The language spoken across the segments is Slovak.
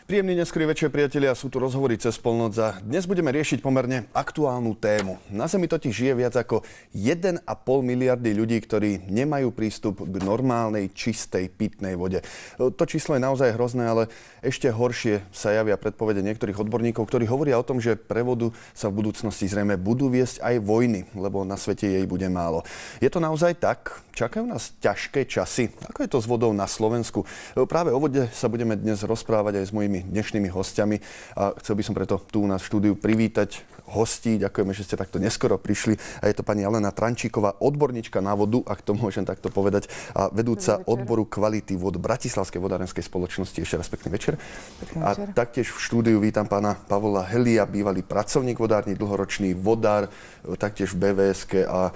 Príjemný neskorý večer, priatelia, sú tu rozhovory cez polnoc a dnes budeme riešiť pomerne aktuálnu tému. Na Zemi totiž žije viac ako 1,5 miliardy ľudí, ktorí nemajú prístup k normálnej, čistej, pitnej vode. To číslo je naozaj hrozné, ale ešte horšie sa javia predpovede niektorých odborníkov, ktorí hovoria o tom, že pre vodu sa v budúcnosti zrejme budú viesť aj vojny, lebo na svete jej bude málo. Je to naozaj tak? Čakajú nás ťažké časy. Ako je to s vodou na Slovensku? Práve o vode sa budeme dnes rozprávať aj s mojimi dnešnými hostiami a chcel by som preto tu u nás v štúdiu privítať hostí. Ďakujeme, že ste takto neskoro prišli. A je to pani Alena Trančíková, odborníčka na vodu, ak to môžem takto povedať, a vedúca odboru kvality vod Bratislavskej vodárenskej spoločnosti. Ešte raz pekný večer. A taktiež v štúdiu vítam pána Pavla Helia, bývalý pracovník vodárny, dlhoročný vodár, taktiež v BVSke a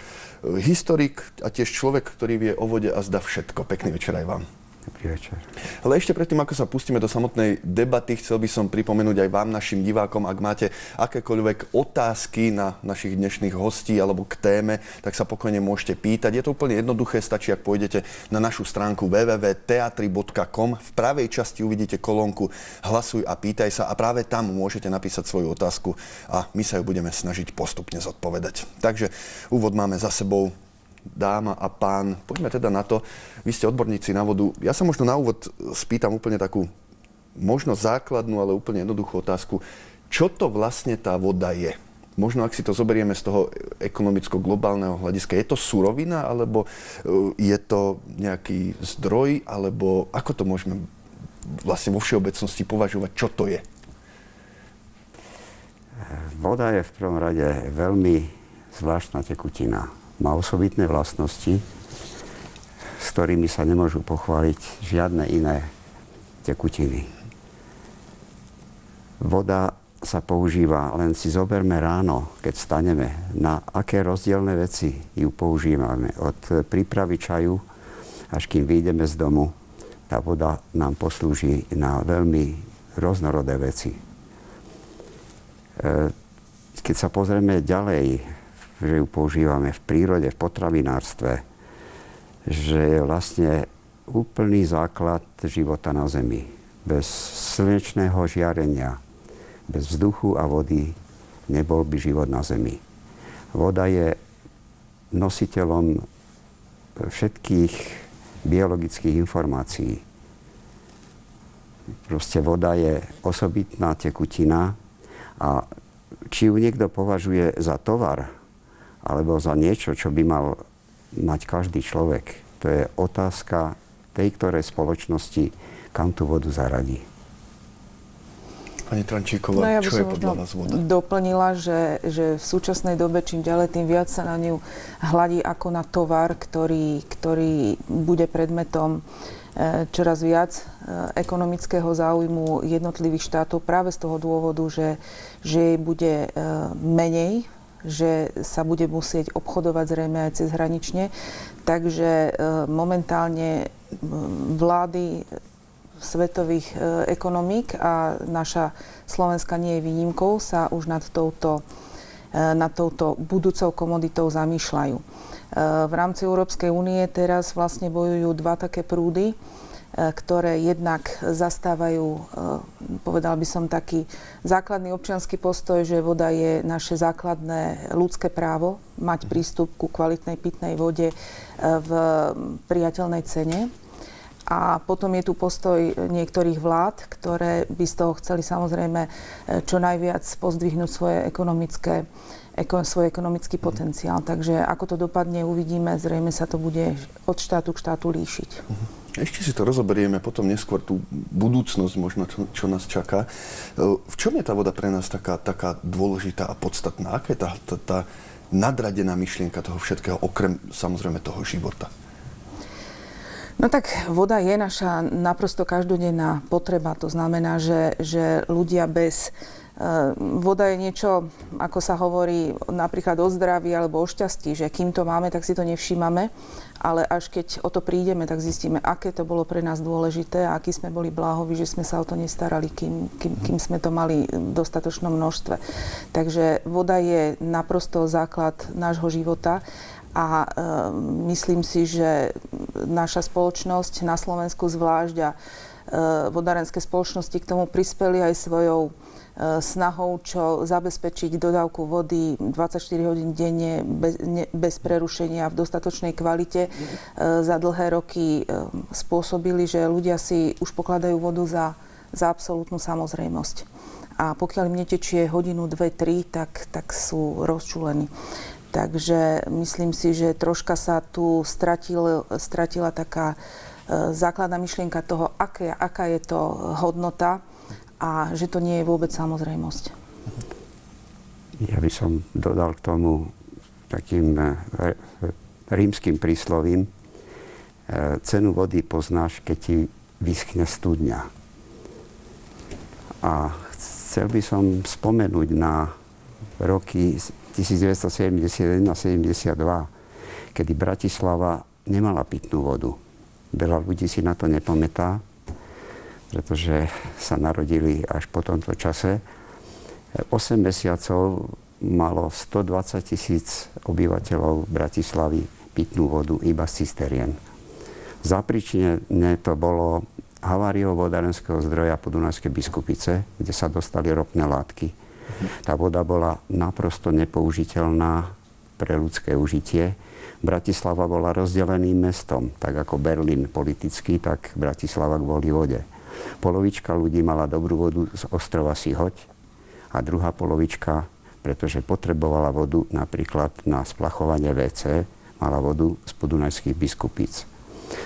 historik a tiež človek, ktorý vie o vode a zdá všetko. Pekný večer aj vám. Dobrý večer. Ale ešte predtým, ako sa pustíme do samotnej debaty, chcel by som pripomenúť aj vám, našim divákom, ak máte akékoľvek otázky na našich dnešných hostí alebo k téme, tak sa pokojne môžete pýtať. Je to úplne jednoduché, stačí, ak pôjdete na našu stránku www.teatri.com. V pravej časti uvidíte kolónku Hlasuj a pýtaj sa a práve tam môžete napísať svoju otázku a my sa ju budeme snažiť postupne zodpovedať. Takže úvod máme za sebou. Dáma a pán, poďme teda na to. Vy ste odborníci na vodu. Ja sa možno na úvod spýtam úplne takú možno základnú, ale úplne jednoduchú otázku. Čo to vlastne tá voda je? Možno ak si to zoberieme z toho ekonomicko-globálneho hľadiska. Je to surovina, alebo je to nejaký zdroj, alebo ako to môžeme vlastne vo všeobecnosti považovať? Čo to je? Voda je v prvom rade veľmi zvláštna tekutina. Má osobitné vlastnosti, s ktorými sa nemôžu pochváliť žiadne iné tekutiny. Voda sa používa, len si zoberme ráno, keď staneme, na aké rozdielne veci ju používame. Od prípravy čaju, až kým vyjdeme z domu, tá voda nám poslúži na veľmi rôznorodé veci. Keď sa pozrieme ďalej, že ju používame v prírode, v potravinárstve, že je vlastne úplný základ života na Zemi. Bez slnečného žiarenia, bez vzduchu a vody nebol by život na Zemi. Voda je nositeľom všetkých biologických informácií. Proste voda je osobitná tekutina a či ju niekto považuje za tovar, alebo za niečo, čo by mal mať každý človek. To je otázka tej, ktorej spoločnosti, kam tú vodu zaradí. Pani Trančíková, čo je podľa vás voda? Doplnila, že v súčasnej dobe čím ďalej, tým viac sa na ňu hľadí ako na tovar, ktorý bude predmetom čoraz viac ekonomického záujmu jednotlivých štátov práve z toho dôvodu, že jej bude menej, že sa bude musieť obchodovať zrejme aj cezhranične. Takže momentálne vlády svetových ekonomík a naša Slovenska nie je výnimkou, sa už nad touto budúcou komoditou zamýšľajú. V rámci Európskej únie teraz vlastne bojujú dva také prúdy, ktoré jednak zastávajú, povedal by som, taký základný občiansky postoj, že voda je naše základné ľudské právo mať prístup ku kvalitnej pitnej vode v priateľnej cene. A potom je tu postoj niektorých vlád, ktoré by z toho chceli samozrejme čo najviac pozdvihnúť svoj ekonomický potenciál. Takže ako to dopadne, uvidíme. Zrejme sa to bude od štátu k štátu líšiť. Ešte si to rozoberieme potom neskôr tú budúcnosť možno, čo nás čaká. V čom je tá voda pre nás taká dôležitá a podstatná? Aká je tá nadradená myšlienka toho všetkého, okrem samozrejme toho života? No tak voda je naša naprosto každodenná potreba. To znamená, že ľudia bez... Voda je niečo, ako sa hovorí, napríklad o zdraví alebo o šťastí, že kým to máme, tak si to nevšímame, ale až keď o to prídeme, tak zistíme, aké to bolo pre nás dôležité a akí sme boli bláhoví, že sme sa o to nestarali, kým sme to mali v dostatočnom množstve. Takže voda je naprosto základ nášho života A myslím si, že naša spoločnosť na Slovensku zvlášť a vodárenské spoločnosti k tomu prispeli aj svojou snahou, čo zabezpečiť dodávku vody 24 hodín denne bez prerušenia v dostatočnej kvalite. Za dlhé roky spôsobili, že ľudia si už pokladajú vodu za absolútnu samozrejmosť. A pokiaľ im netečie hodinu, 2, 3, tak sú rozčúlení. Takže myslím si, že troška sa tu stratila taká základná myšlienka toho, aká je to hodnota a že to nie je vôbec samozrejmosť. Ja by som dodal k tomu takým rímskym príslovím. Cenu vody poznáš, keď ti vyschne studňa. A chcel by som spomenúť na roky 1971 a 72, kedy Bratislava nemala pitnú vodu. Veľa ľudí si na to nepamätá, pretože sa narodili až po tomto čase. 8 mesiacov malo 120 000 obyvateľov Bratislavy pitnú vodu iba z cisterien. Zapričinené to bolo haváriou vodárenského zdroja Podunajskej Biskupice, kde sa dostali ropné látky. Tá voda bola naprosto nepoužiteľná pre ľudské užitie. Bratislava bola rozdeleným mestom, tak ako Berlín politicky, tak Bratislava kvôli vode. Polovička ľudí mala dobrú vodu z ostrova Sihoť a druhá polovička, pretože potrebovala vodu napríklad na splachovanie WC, mala vodu z Podunajských Biskupíc.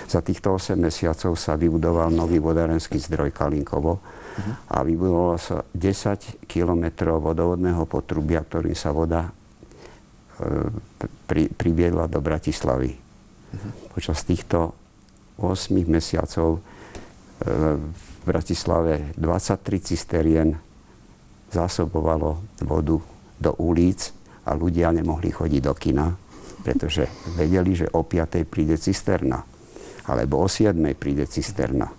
Za týchto 8 mesiacov sa vybudoval nový vodárenský zdroj Kalinkovo a vybudovalo sa 10 kilometrov vodovodného potrubia, ktorým sa voda priviedla do Bratislavy. Počas týchto 8 mesiacov v Bratislave 23 cisterien zásobovalo vodu do ulic a ľudia nemohli chodiť do kina, pretože vedeli, že o 5:00 príde cisterna alebo o 7:00 príde cisterna.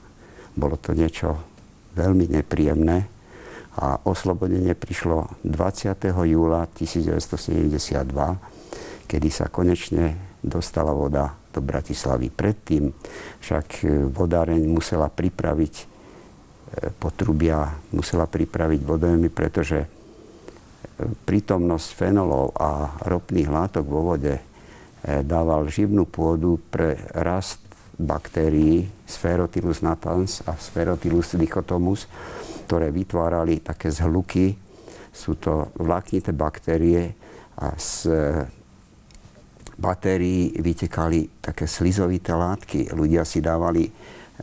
Bolo to niečo veľmi nepríjemné a oslobodenie prišlo 20. júla 1972, kedy sa konečne dostala voda do Bratislavy. Predtým však vodáreň musela pripraviť potrubia, musela pripraviť vodojmy, pretože prítomnosť fenolov a ropných látok vo vode dával živnú pôdu pre rast baktérií Sphaerothilus natans a Sphaerothilus dichotomus, ktoré vytvárali také zhluky. Sú to vláknité baktérie a z batérií vytekali také slizovité látky. Ľudia si dávali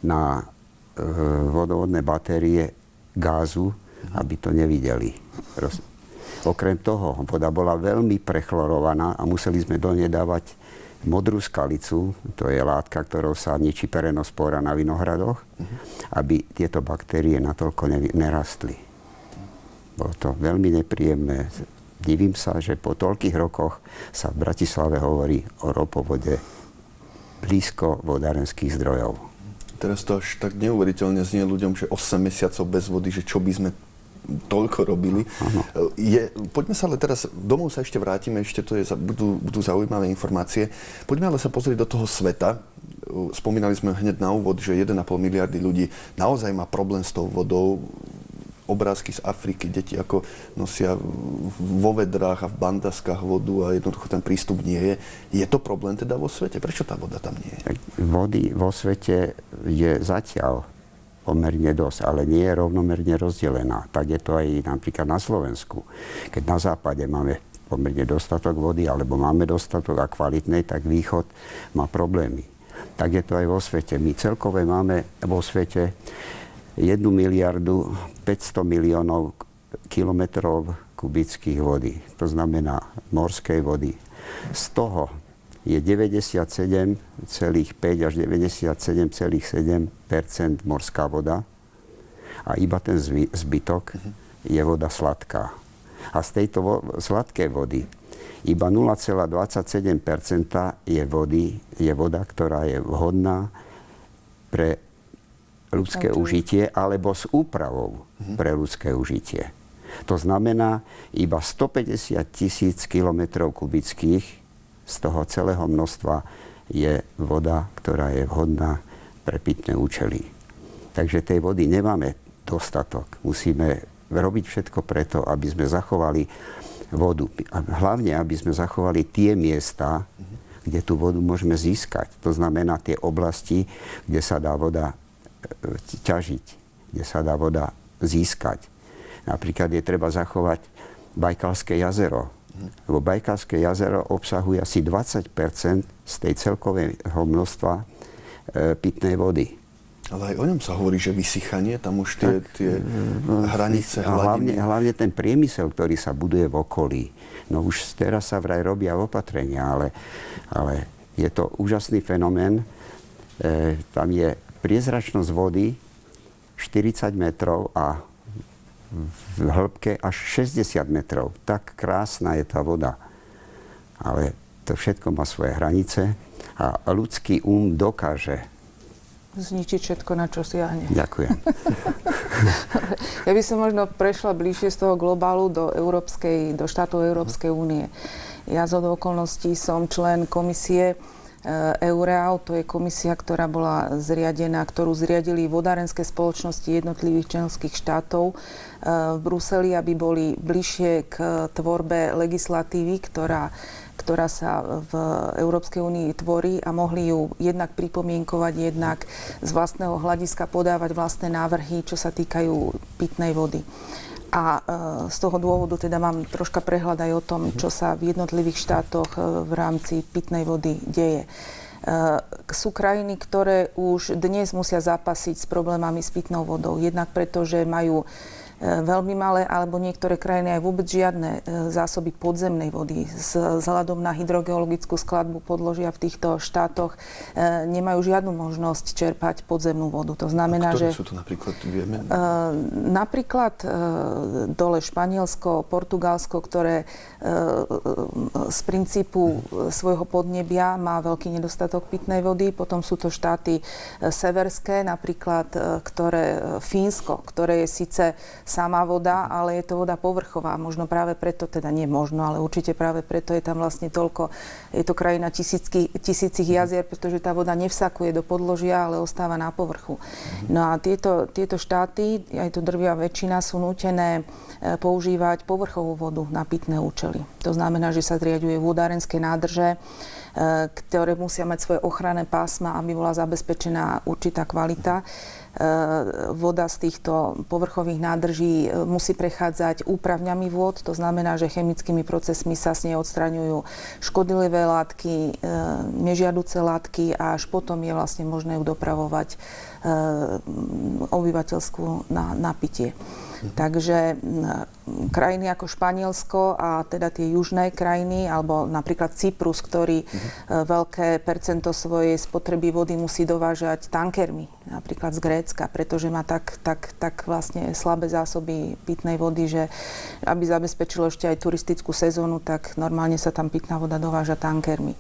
na vodovodné batérie gázu, aby to nevideli. Okrem toho, voda bola veľmi prechlorovaná a museli sme do nej dávať modrú skalicu, to je látka, ktorou sa ničí perenospóra na vinohradoch, aby tieto baktérie natoľko nerastli. Bolo to veľmi nepríjemné. Divím sa, že po toľkých rokoch sa v Bratislave hovorí o ropovode blízko vodárenských zdrojov. Teraz to až tak neuveriteľne znie ľuďom, že 8 mesiacov bez vody, že čo by sme toľko robili. Poďme sa ale teraz, domov sa ešte vrátime, ešte to budú zaujímavé informácie. Poďme ale sa pozrieť do toho sveta. Spomínali sme hneď na úvod, že 1,5 miliardy ľudí naozaj má problém s tou vodou. Obrázky z Afriky, deti ako nosia vo vedrách a v bandaskách vodu a jednoducho ten prístup nie je. Je to problém teda vo svete? Prečo tá voda tam nie je? Vody vo svete je zatiaľ pomerne dosť, ale nie je rovnomerne rozdelená. Tak je to aj napríklad na Slovensku. Keď na západe máme pomerne dostatok vody, alebo máme dostatok a kvalitnej, tak východ má problémy. Tak je to aj vo svete. My celkové máme vo svete 1 miliardu 500 miliónov kilometrov kubických vody. To znamená morskej vody. Z toho je 97,5 až 97,7 % morská voda a iba ten zbytok je voda sladká. A z tejto sladkej vody iba 0,27 % je voda, ktorá je vhodná pre ľudské užitie alebo s úpravou pre ľudské užitie. To znamená, iba 150 000 kilometrov kubických z toho celého množstva je voda, ktorá je vhodná pre pitné účely. Takže tej vody nemáme dostatok. Musíme robiť všetko preto, aby sme zachovali vodu. A hlavne, aby sme zachovali tie miesta, kde tú vodu môžeme získať. To znamená tie oblasti, kde sa dá voda ťažiť, kde sa dá voda získať. Napríklad je treba zachovať Bajkalské jazero. Lebo Bajkalské jazero obsahuje asi 20% z tej celkového množstva pitnej vody. Ale aj o ňom sa hovorí, že vysychanie, tam už tie hranice hladiny. Hlavne ten priemysel, ktorý sa buduje v okolí. No už teraz sa vraj robia opatrenia, ale je to úžasný fenomén. Tam je priezračnosť vody 40 metrov a v hĺbke až 60 metrov. Tak krásna je tá voda. Ale to všetko má svoje hranice a ľudský dokáže zničiť všetko, na čo siahne. Ďakujem. Ja by som možno prešla bližšie z toho globálu do štátov Európskej únie. Ja z okolností som člen komisie EUREAU, to je komisia, ktorá bola zriadená, ktorú zriadili vodárenské spoločnosti jednotlivých členských štátov v Bruseli, aby boli bližšie k tvorbe legislatívy, ktorá sa v Európskej únii tvorí a mohli ju jednak pripomienkovať, jednak z vlastného hľadiska podávať vlastné návrhy, čo sa týkajú pitnej vody. A z toho dôvodu teda mám troška prehľad aj o tom, čo sa v jednotlivých štátoch v rámci pitnej vody deje. Sú krajiny, ktoré už dnes musia zápasiť s problémami s pitnou vodou. Jednak preto, že majú veľmi malé, alebo niektoré krajiny aj vôbec žiadne zásoby podzemnej vody. Vzhľadom na hydrogeologickú skladbu podložia v týchto štátoch nemajú žiadnu možnosť čerpať podzemnú vodu. To znamená, ktoré sú to napríklad, vieme? Napríklad dole Španielsko, Portugalsko, ktoré z princípu svojho podnebia má veľký nedostatok pitnej vody. Potom sú to štáty severské, napríklad Fínsko, ktoré je síce samá voda, ale je to voda povrchová. Možno práve preto, teda nie možno, ale určite práve preto je tam vlastne toľko, je to krajina tisícich jazier, pretože tá voda nevsakuje do podložia, ale ostáva na povrchu. No a tieto štáty, aj to drvivá väčšina, sú nútené používať povrchovú vodu na pitné účely. To znamená, že sa zriaďuje vodárenské nádrže, ktoré musia mať svoje ochranné pásma, aby bola zabezpečená určitá kvalita. Voda z týchto povrchových nádrží musí prechádzať úpravňami vôd, to znamená, že chemickými procesmi sa s nej odstraňujú škodlivé látky, nežiaduce látky a až potom je vlastne možné ju dopravovať obyvateľstvu na pitie. Takže krajiny ako Španielsko a teda tie južné krajiny, alebo napríklad Cyprus, ktorý veľké percento svojej spotreby vody musí dovážať tankermi, napríklad z Grécka, pretože má tak vlastne slabé zásoby pitnej vody, že aby zabezpečilo ešte aj turistickú sezónu, tak normálne sa tam pitná voda dováža tankermi.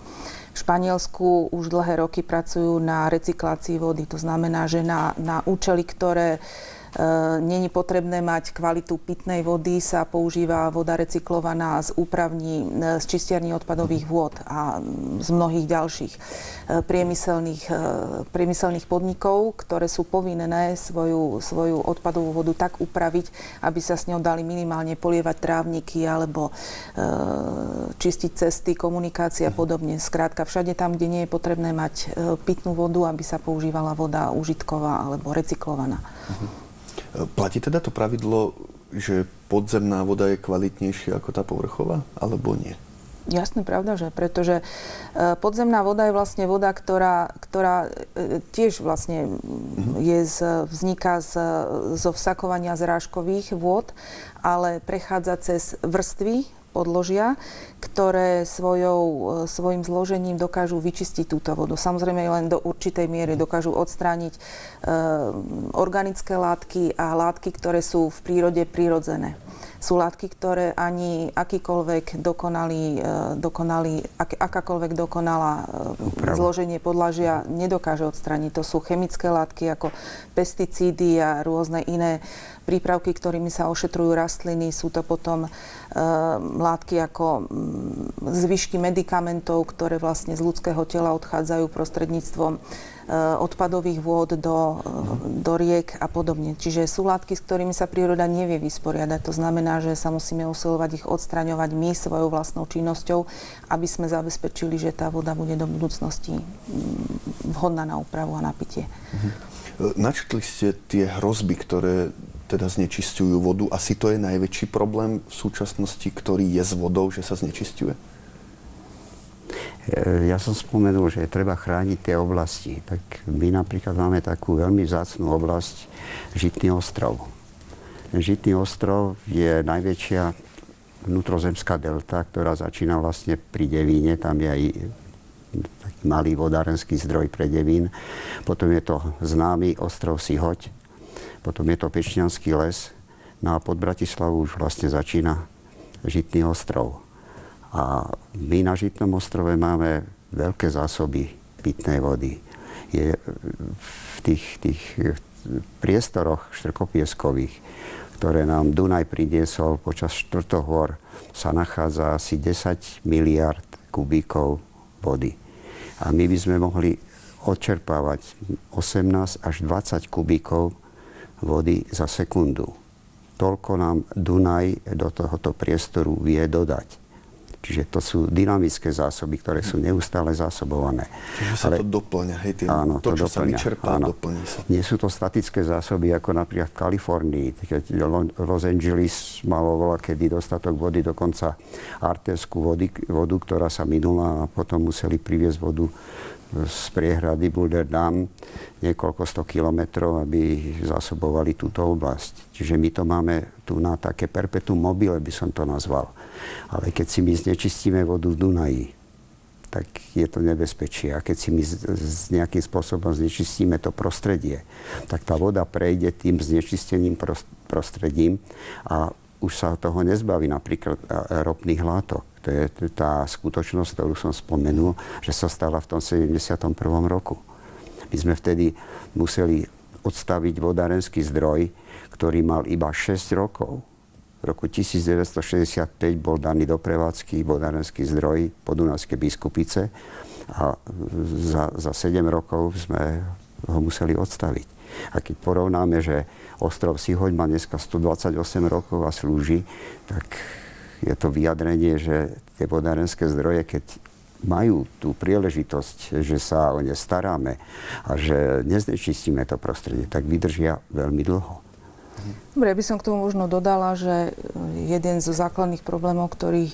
V Španielsku už dlhé roky pracujú na recyklácii vody. To znamená, že na účely, ktoré nie je potrebné mať kvalitu pitnej vody, sa používa voda recyklovaná z úpravní, z čistiarní odpadových vôd a z mnohých ďalších priemyselných podnikov, ktoré sú povinné svoju odpadovú vodu tak upraviť, aby sa s ňou dali minimálne polievať trávniky alebo čistiť cesty, komunikácia a podobne. Skrátka, všade tam, kde nie je potrebné mať pitnú vodu, aby sa používala voda užitková alebo recyklovaná. Platí teda to pravidlo, že podzemná voda je kvalitnejšia ako tá povrchová, alebo nie? Jasné, pravda, že pretože podzemná voda je vlastne voda, ktorá tiež vlastne vzniká zo vsakovania zrážkových vôd, ale prechádza cez vrstvy podložia, ktoré svojim zložením dokážu vyčistiť túto vodu. Samozrejme len do určitej miery dokážu odstrániť organické látky a látky, ktoré sú v prírode prirodzené. Sú látky, ktoré ani akákoľvek dokonalá zloženie podlažia nedokáže odstrániť. To sú chemické látky ako pesticídy a rôzne iné prípravky, ktorými sa ošetrujú rastliny. Sú to potom látky ako zvyšky medikamentov, ktoré vlastne z ľudského tela odchádzajú prostredníctvom odpadových vôd do riek a podobne. Čiže sú látky, s ktorými sa príroda nevie vysporiadať. To znamená, že sa musíme usilovať ich odstraňovať my svojou vlastnou činnosťou, aby sme zabezpečili, že tá voda bude do budúcnosti vhodná na úpravu a na pitie. Načrtli ste tie hrozby, ktoré teda znečisťujú vodu. Asi to je najväčší problém v súčasnosti, ktorý je s vodou, že sa znečisťuje? Ja som spomenul, že treba chrániť tie oblasti. Tak my napríklad máme takú veľmi vzácnu oblasť, Žitný ostrov. Žitný ostrov je najväčšia vnútrozemská delta, ktorá začína vlastne pri Devíne. Tam je aj taký malý vodárenský zdroj pre Devín. Potom je to známy ostrov Sihoť. Potom je to Pečňanský les. No a pod Bratislavou už vlastne začína Žitný ostrov. A my na Žitnom ostrove máme veľké zásoby pitnej vody. Je v tých priestoroch štrkopieskových, ktoré nám Dunaj priniesol počas štvrtohôr, sa nachádza asi 10 miliard kubíkov vody. A my by sme mohli odčerpávať 18 až 20 kubíkov vody za sekundu. Toľko nám Dunaj do tohoto priestoru vie dodať. Čiže to sú dynamické zásoby, ktoré sú neustále zásobované. Čiže sa to doplňa, hej? Áno, to, čo sa vyčerpá, doplní sa. Nie sú to statické zásoby, ako napríklad v Kalifornii. Keď Los Angeles malo voľakedy dostatok vody, dokonca artérskú vodu, ktorá sa minula a potom museli priviesť vodu z priehrady Boulder Dam niekoľko 100 kilometrov, aby zásobovali túto oblasť. Čiže my to máme tu na také perpetuum mobile, by som to nazval. Ale keď si my znečistíme vodu v Dunaji, tak je to nebezpečie. A keď si my nejakým spôsobom znečistíme to prostredie, tak tá voda prejde tým znečistením prostredím a už sa toho nezbaví napríklad ropných látok. To je tá skutočnosť, ktorú som spomenul, že sa stala v tom 71. roku. My sme vtedy museli odstaviť vodárenský zdroj, ktorý mal iba 6 rokov. V roku 1965 bol daný do prevádzky vodárenský zdroj Podunajskej Biskupice a za 7 rokov sme ho museli odstaviť. A keď porovnáme, že ostrov Sihoď má dneska 128 rokov a slúži, tak je to vyjadrenie, že tie vodárenské zdroje, keď majú tú príležitosť, že sa o ne staráme a že neznečistíme to prostredie, tak vydržia veľmi dlho. Dobre, ja by som k tomu možno dodala, že jeden zo základných problémov, ktorých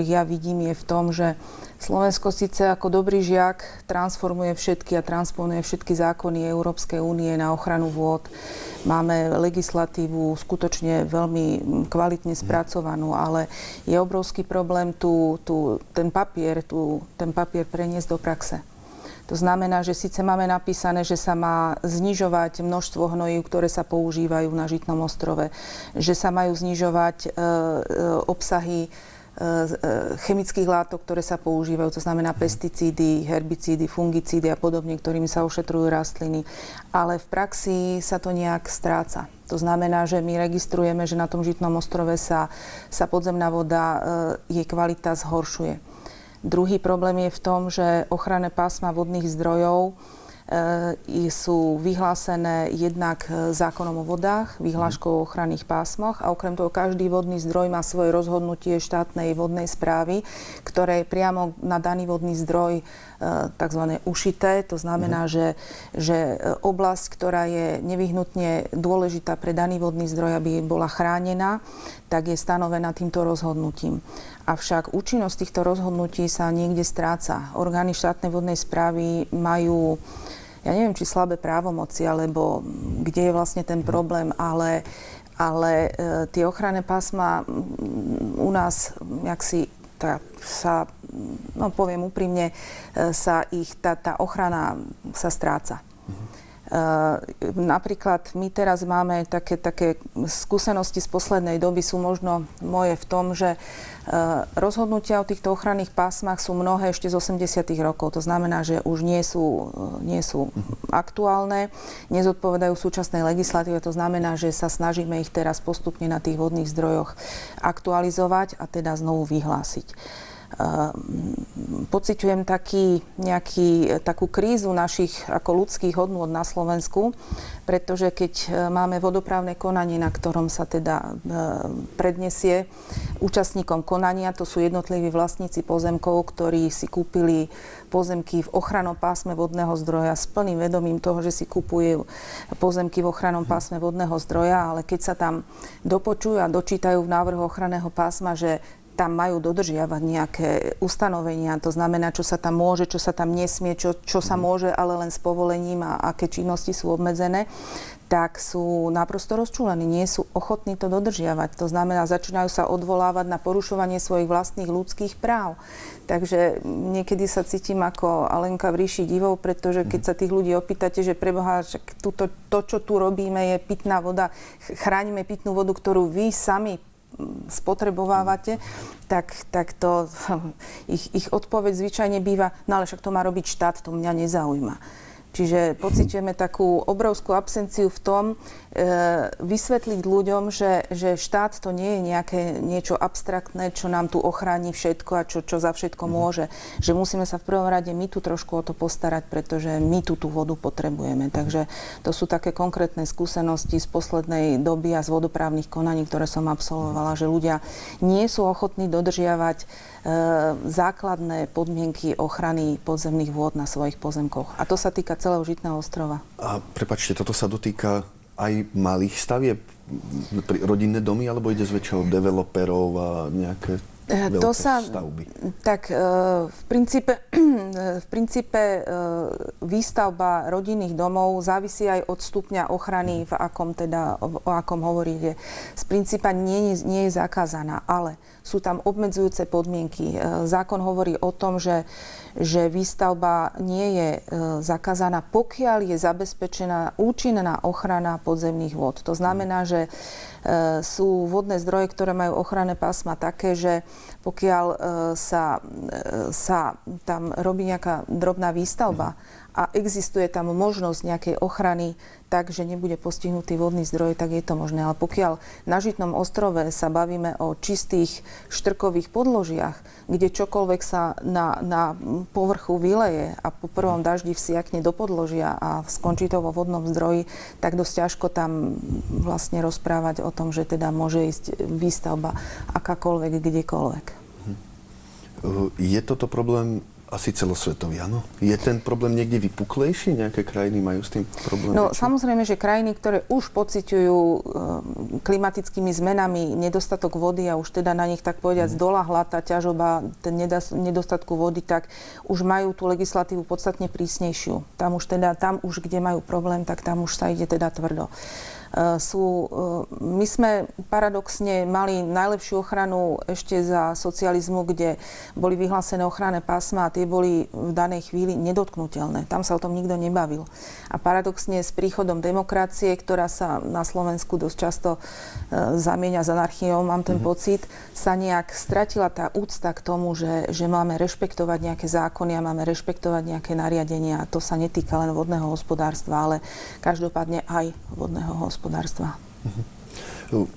ja vidím, je v tom, že Slovensko síce ako dobrý žiak transformuje všetky a transponuje všetky zákony Európskej únie na ochranu vôd. Máme legislatívu skutočne veľmi kvalitne spracovanú, ale je obrovský problém ten papier preniesť do praxe. To znamená, že síce máme napísané, že sa má znižovať množstvo hnojív, ktoré sa používajú na Žitnom ostrove, že sa majú znižovať obsahy chemických látok, ktoré sa používajú, to znamená pesticídy, herbicídy, fungicídy a podobne, ktorými sa ošetrujú rastliny. Ale v praxi sa to nejak stráca. To znamená, že my registrujeme, že na tom Žitnom ostrove sa podzemná voda, jej kvalita zhoršuje. Druhý problém je v tom, že ochranné pásma vodných zdrojov sú vyhlásené jednak zákonom o vodách, vyhláškou o ochranných pásmoch a okrem toho každý vodný zdroj má svoje rozhodnutie štátnej vodnej správy, ktoré je priamo na daný vodný zdroj takzvané ušité. To znamená, že oblasť, ktorá je nevyhnutne dôležitá pre daný vodný zdroj, aby bola chránená, tak je stanovená týmto rozhodnutím. Avšak účinnosť týchto rozhodnutí sa niekde stráca. Orgány štátnej vodnej správy majú, ja neviem, či slabé právomoci, alebo kde je vlastne ten problém, ale tie ochranné pásma u nás, poviem úprimne, tá ochrana sa stráca. Napríklad my teraz máme také skúsenosti z poslednej doby, sú možno moje v tom, že rozhodnutia o týchto ochranných pásmach sú mnohé ešte z 80. rokov. To znamená, že už nie sú aktuálne, nezodpovedajú súčasnej legislatíve. To znamená, že sa snažíme ich teraz postupne na tých vodných zdrojoch aktualizovať a teda znovu vyhlásiť. Pociťujem takú krízu našich ako ľudských hodnôt na Slovensku, pretože keď máme vodoprávne konanie, na ktorom sa teda predniesie účastníkom konania, to sú jednotliví vlastníci pozemkov, ktorí si kúpili pozemky v ochrannom pásme vodného zdroja s plným vedomím toho, že si kupujú pozemky v ochrannom pásme vodného zdroja, ale keď sa tam dopočujú a dočítajú v návrhu ochranného pásma, že tam majú dodržiavať nejaké ustanovenia, to znamená, čo sa tam môže, čo sa tam nesmie, čo sa môže, ale len s povolením a aké činnosti sú obmedzené, tak sú naprosto rozčúlení, nie sú ochotní to dodržiavať. To znamená, začínajú sa odvolávať na porušovanie svojich vlastných ľudských práv. Takže niekedy sa cítim ako Alenka v ríši divov, pretože keď sa tých ľudí opýtate, že preboha, to, čo tu robíme, je pitná voda, chránime pitnú vodu, ktorú vy sami spotrebovávate, tak to ich odpoveď zvyčajne býva, no ale však to má robiť štát, to mňa nezaujíma. Čiže pociťujeme takú obrovskú absenciu v tom, vysvetliť ľuďom, že štát to nie je niečo abstraktné, čo nám tu ochráni všetko a čo za všetko môže. Že musíme sa v prvom rade my tu trošku o to postarať, pretože my tú vodu potrebujeme. Takže to sú také konkrétne skúsenosti z poslednej doby a z vodoprávnych konaní, ktoré som absolvovala, že ľudia nie sú ochotní dodržiavať základné podmienky ochrany podzemných vôd na svojich pozemkoch. A to sa týka celého Žitného ostrova. A prepáčte, toto sa dotýka aj malých stavieb, rodinné domy, alebo ide zväčša o developerov a nejaké veľké stavby? Tak v princípe výstavba rodinných domov závisí aj od stupňa ochrany, o akom hovoríte. Z princípa nie je zakázaná, ale sú tam obmedzujúce podmienky. Zákon hovorí o tom, že výstavba nie je zakázaná, pokiaľ je zabezpečená účinná ochrana podzemných vôd. To znamená, že sú vodné zdroje, ktoré majú ochranné pásma také, že pokiaľ sa tam robí nejaká drobná výstavba a existuje tam možnosť nejakej ochrany tak, že nebude postihnutý vodný zdroj, tak je to možné. Ale pokiaľ na Žitnom ostrove sa bavíme o čistých štrkových podložiach, kde čokoľvek sa na povrchu vyleje a po prvom daždi vsiakne do podložia a skončí to vo vodnom zdroji, tak dosť ťažko tam vlastne rozprávať o tom, že teda môže ísť výstavba akákoľvek, kdekoľvek. Je toto problém asi celosvetový, áno? Je ten problém niekde vypuklejší? Nejaké krajiny majú s tým problém? No samozrejme, že krajiny, ktoré už pociťujú klimatickými zmenami nedostatok vody a už teda na nich tak povedať zdolahla tá ťažoba nedostatku vody, tak už majú tú legislatívu podstatne prísnejšiu. Tam už, kde majú problém, tak tam už sa ide teda tvrdo. My sme paradoxne mali najlepšiu ochranu ešte za socializmu, kde boli vyhlásené ochranné pásma a tie boli v danej chvíli nedotknuteľné. Tam sa o tom nikto nebavil. A paradoxne s príchodom demokracie, ktorá sa na Slovensku dosť často zamieňa s anarchiou, mám ten pocit, sa nejak stratila tá úcta k tomu, že máme rešpektovať nejaké zákony a máme rešpektovať nejaké nariadenia. A to sa netýka len vodného hospodárstva, ale každopádne aj vodného hospodárstva.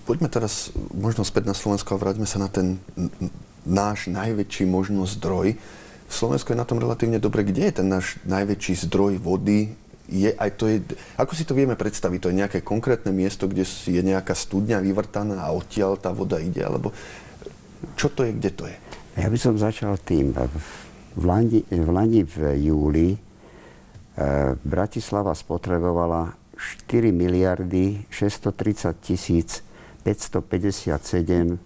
Poďme teraz možno späť na Slovensko a vráťme sa na ten náš najväčší možno zdroj. Slovensko je na tom relatívne dobre. Kde je ten náš najväčší zdroj vody? Ako si to vieme predstaviť? To je nejaké konkrétne miesto, kde je nejaká studňa vyvrtaná a odtiaľ tá voda ide? Alebo čo to je, kde to je? Ja by som začal tým. V Lani v júli Bratislava spotrebovala 4 miliardy 630 tisíc 557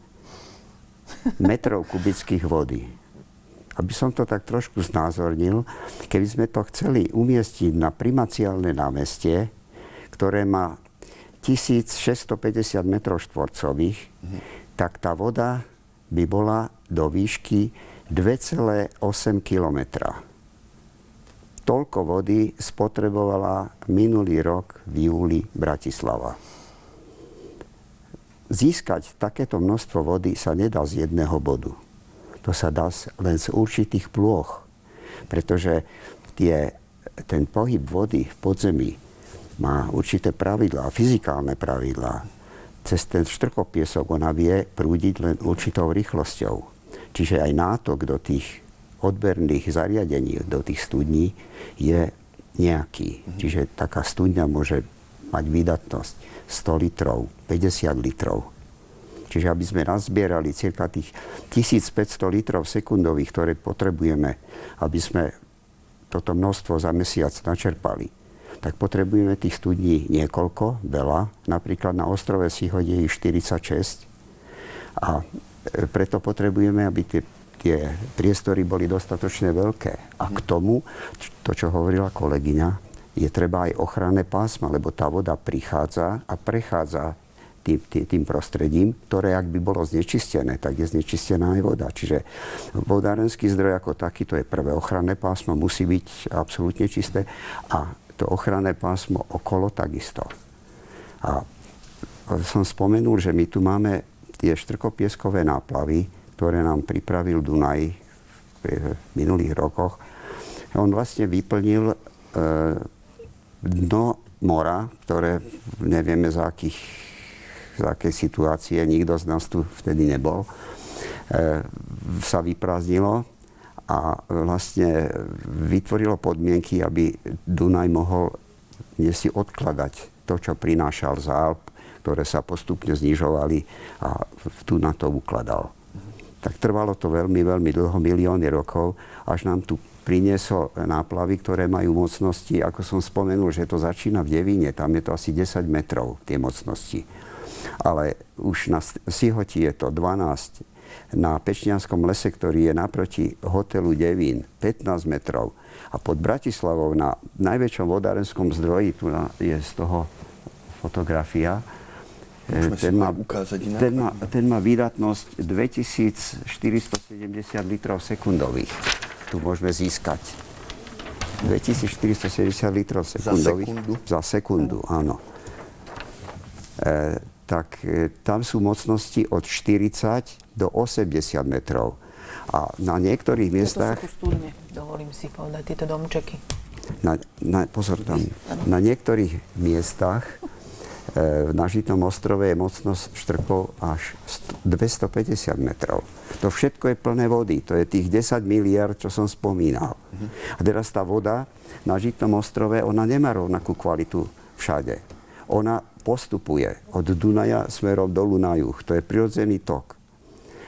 metrov kubických vody. Aby som to tak trošku znázornil, keby sme to chceli umiestniť na Primaciálne námestie, ktoré má 1650 metrov štvorcových, tak tá voda by bola do výšky 2,8 kilometra. Toľko vody spotrebovala minulý rok v júli Bratislava. Získať takéto množstvo vody sa nedá z jedného bodu. To sa dá len z určitých plôch, pretože ten pohyb vody v podzemí má určité pravidlá, fyzikálne pravidlá. Cez ten štrkopiesok ona vie prúdiť len určitou rýchlosťou. Čiže aj nátok do tých odberných zariadení, do tých studní je nejaký. Čiže taká studňa môže mať výdatnosť 100 litrov, 50 litrov. Čiže aby sme nazbierali cirka tých 1500 litrov sekundových, ktoré potrebujeme, aby sme toto množstvo za mesiac načerpali, tak potrebujeme tých studní niekoľko, veľa. Napríklad na ostrove Sihoď je ich 46. A preto potrebujeme, aby tie priestory boli dostatočne veľké. A k tomu, to čo hovorila kolegyňa, je treba aj ochranné pásma, lebo tá voda prichádza a prechádza tým prostredím, ktoré ak by bolo znečistené, tak je znečistená aj voda. Čiže vodárenský zdroj ako taký, to je prvé ochranné pásmo, musí byť absolútne čisté a to ochranné pásmo okolo takisto. A som spomenul, že my tu máme tie štrkopieskové náplavy, ktoré nám pripravil Dunaj v minulých rokoch. On vlastne vyplnil dno mora, ktoré nevieme z akej situácie, nikto z nás tu vtedy nebol, sa vyprázdnilo a vlastne vytvorilo podmienky, aby Dunaj mohol si odkladať to, čo prinášal z Alp, ktoré sa postupne znižovali a tu na to ukladal. Tak trvalo to veľmi, veľmi dlho, milióny rokov, až nám tu priniesol náplavy, ktoré majú mocnosti, ako som spomenul, že to začína v Devíne, tam je to asi 10 metrov, tie mocnosti. Ale už na Sihoti je to 12, na Pečnianskom lese, ktorý je naproti hotelu Devín, 15 metrov. A pod Bratislavou na najväčšom vodárenskom zdroji, tu je z toho fotografia, ten má výdatnosť 2470 litrov sekundových. Tu môžeme získať 2470 litrov sekundových. Za sekundu, áno. Tak tam sú mocnosti od 40 do 80 metrov. A na niektorých miestach... To sú studne, dovolím si povedať, tieto domčeky. Pozor tam. Na niektorých miestach na Žitom ostrove je mocnosť štrkov až 250 metrov. To všetko je plné vody. To je tých 10 miliard, čo som spomínal. A teraz tá voda na Žitom ostrove, ona nemá rovnakú kvalitu všade. Ona postupuje od Dunaja smerom dolu na juh. To je prirodzený tok.